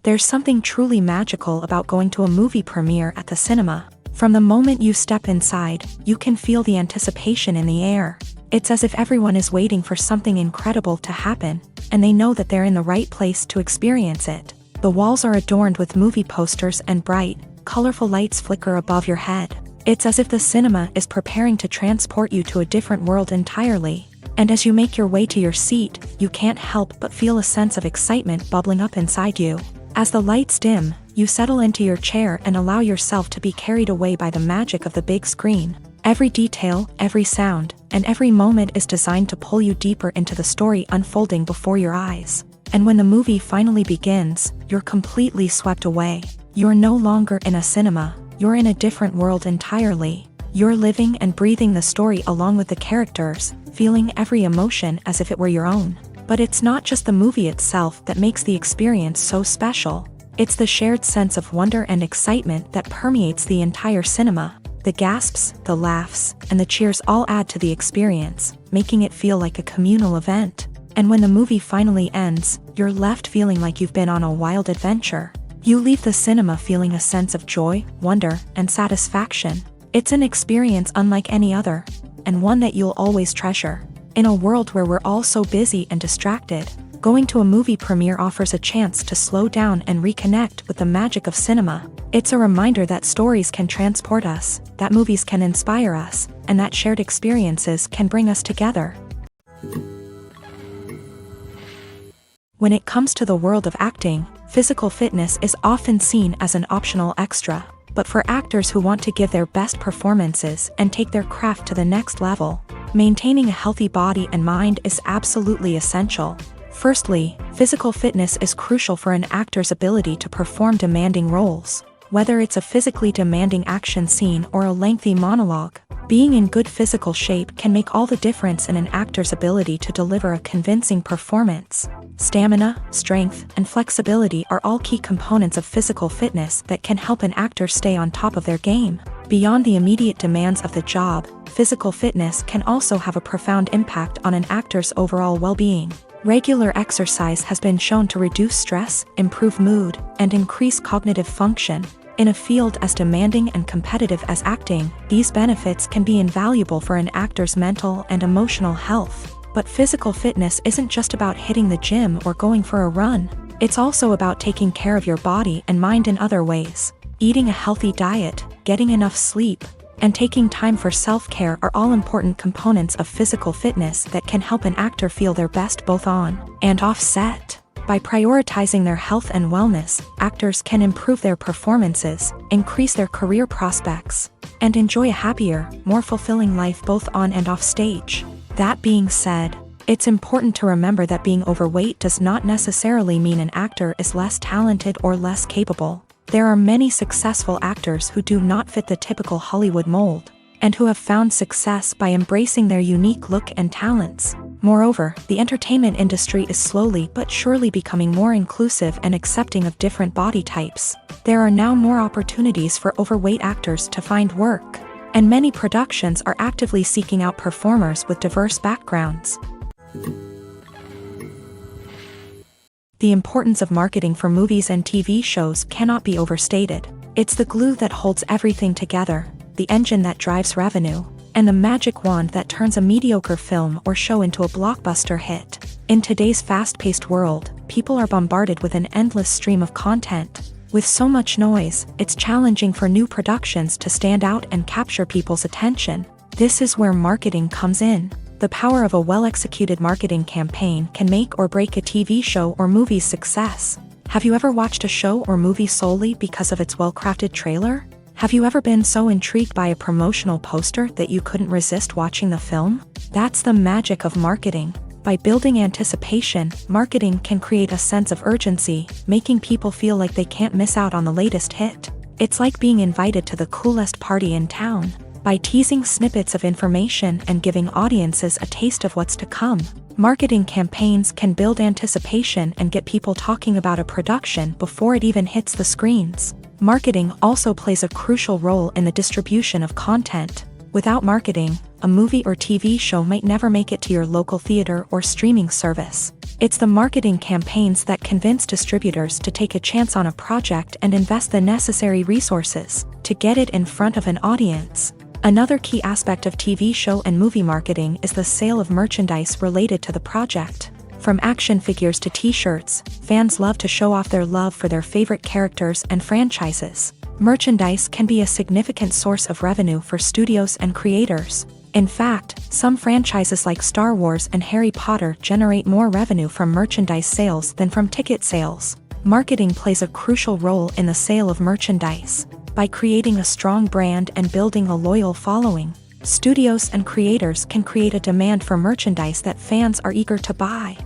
There's something truly magical about going to a movie premiere at the cinema. From the moment you step inside, you can feel the anticipation in the air. It's as if everyone is waiting for something incredible to happen, and they know that they're in the right place to experience it. The walls are adorned with movie posters and bright, colorful lights flicker above your head. It's as if the cinema is preparing to transport you to a different world entirely. And as you make your way to your seat, you can't help but feel a sense of excitement bubbling up inside you. As the lights dim, you settle into your chair and allow yourself to be carried away by the magic of the big screen. Every detail, every sound, and every moment is designed to pull you deeper into the story unfolding before your eyes. And when the movie finally begins, you're completely swept away. You're no longer in a cinema, you're in a different world entirely. You're living and breathing the story along with the characters, feeling every emotion as if it were your own. But it's not just the movie itself that makes the experience so special. It's the shared sense of wonder and excitement that permeates the entire cinema. The gasps, the laughs, and the cheers all add to the experience, making it feel like a communal event. And when the movie finally ends, you're left feeling like you've been on a wild adventure. You leave the cinema feeling a sense of joy, wonder, and satisfaction. It's an experience unlike any other, and one that you'll always treasure. In a world where we're all so busy and distracted, going to a movie premiere offers a chance to slow down and reconnect with the magic of cinema. It's a reminder that stories can transport us, that movies can inspire us, and that shared experiences can bring us together. When it comes to the world of acting, physical fitness is often seen as an optional extra. But for actors who want to give their best performances and take their craft to the next level, maintaining a healthy body and mind is absolutely essential. Firstly, physical fitness is crucial for an actor's ability to perform demanding roles. Whether it's a physically demanding action scene or a lengthy monologue, being in good physical shape can make all the difference in an actor's ability to deliver a convincing performance. Stamina, strength, and flexibility are all key components of physical fitness that can help an actor stay on top of their game. Beyond the immediate demands of the job, physical fitness can also have a profound impact on an actor's overall well-being. Regular exercise has been shown to reduce stress, improve mood, and increase cognitive function. In a field as demanding and competitive as acting, these benefits can be invaluable for an actor's mental and emotional health. But physical fitness isn't just about hitting the gym or going for a run. It's also about taking care of your body and mind in other ways. Eating a healthy diet, getting enough sleep, and taking time for self-care are all important components of physical fitness that can help an actor feel their best both on and off set. By prioritizing their health and wellness, actors can improve their performances, increase their career prospects, and enjoy a happier, more fulfilling life both on and off stage. That being said, it's important to remember that being overweight does not necessarily mean an actor is less talented or less capable. There are many successful actors who do not fit the typical Hollywood mold, and who have found success by embracing their unique look and talents. Moreover, the entertainment industry is slowly but surely becoming more inclusive and accepting of different body types. There are now more opportunities for overweight actors to find work, and many productions are actively seeking out performers with diverse backgrounds. The importance of marketing for movies and TV shows cannot be overstated. It's the glue that holds everything together, the engine that drives revenue, and the magic wand that turns a mediocre film or show into a blockbuster hit. In today's fast-paced world, people are bombarded with an endless stream of content. With so much noise, it's challenging for new productions to stand out and capture people's attention. This is where marketing comes in. The power of a well-executed marketing campaign can make or break a TV show or movie's success. Have you ever watched a show or movie solely because of its well-crafted trailer? Have you ever been so intrigued by a promotional poster that you couldn't resist watching the film? That's the magic of marketing. By building anticipation, marketing can create a sense of urgency, making people feel like they can't miss out on the latest hit. It's like being invited to the coolest party in town. By teasing snippets of information and giving audiences a taste of what's to come, marketing campaigns can build anticipation and get people talking about a production before it even hits the screens. Marketing also plays a crucial role in the distribution of content. Without marketing, a movie or TV show might never make it to your local theater or streaming service. It's the marketing campaigns that convince distributors to take a chance on a project and invest the necessary resources to get it in front of an audience. Another key aspect of TV show and movie marketing is the sale of merchandise related to the project. From action figures to t-shirts, fans love to show off their love for their favorite characters and franchises. Merchandise can be a significant source of revenue for studios and creators. In fact, some franchises like Star Wars and Harry Potter generate more revenue from merchandise sales than from ticket sales. Marketing plays a crucial role in the sale of merchandise. By creating a strong brand and building a loyal following, studios and creators can create a demand for merchandise that fans are eager to buy.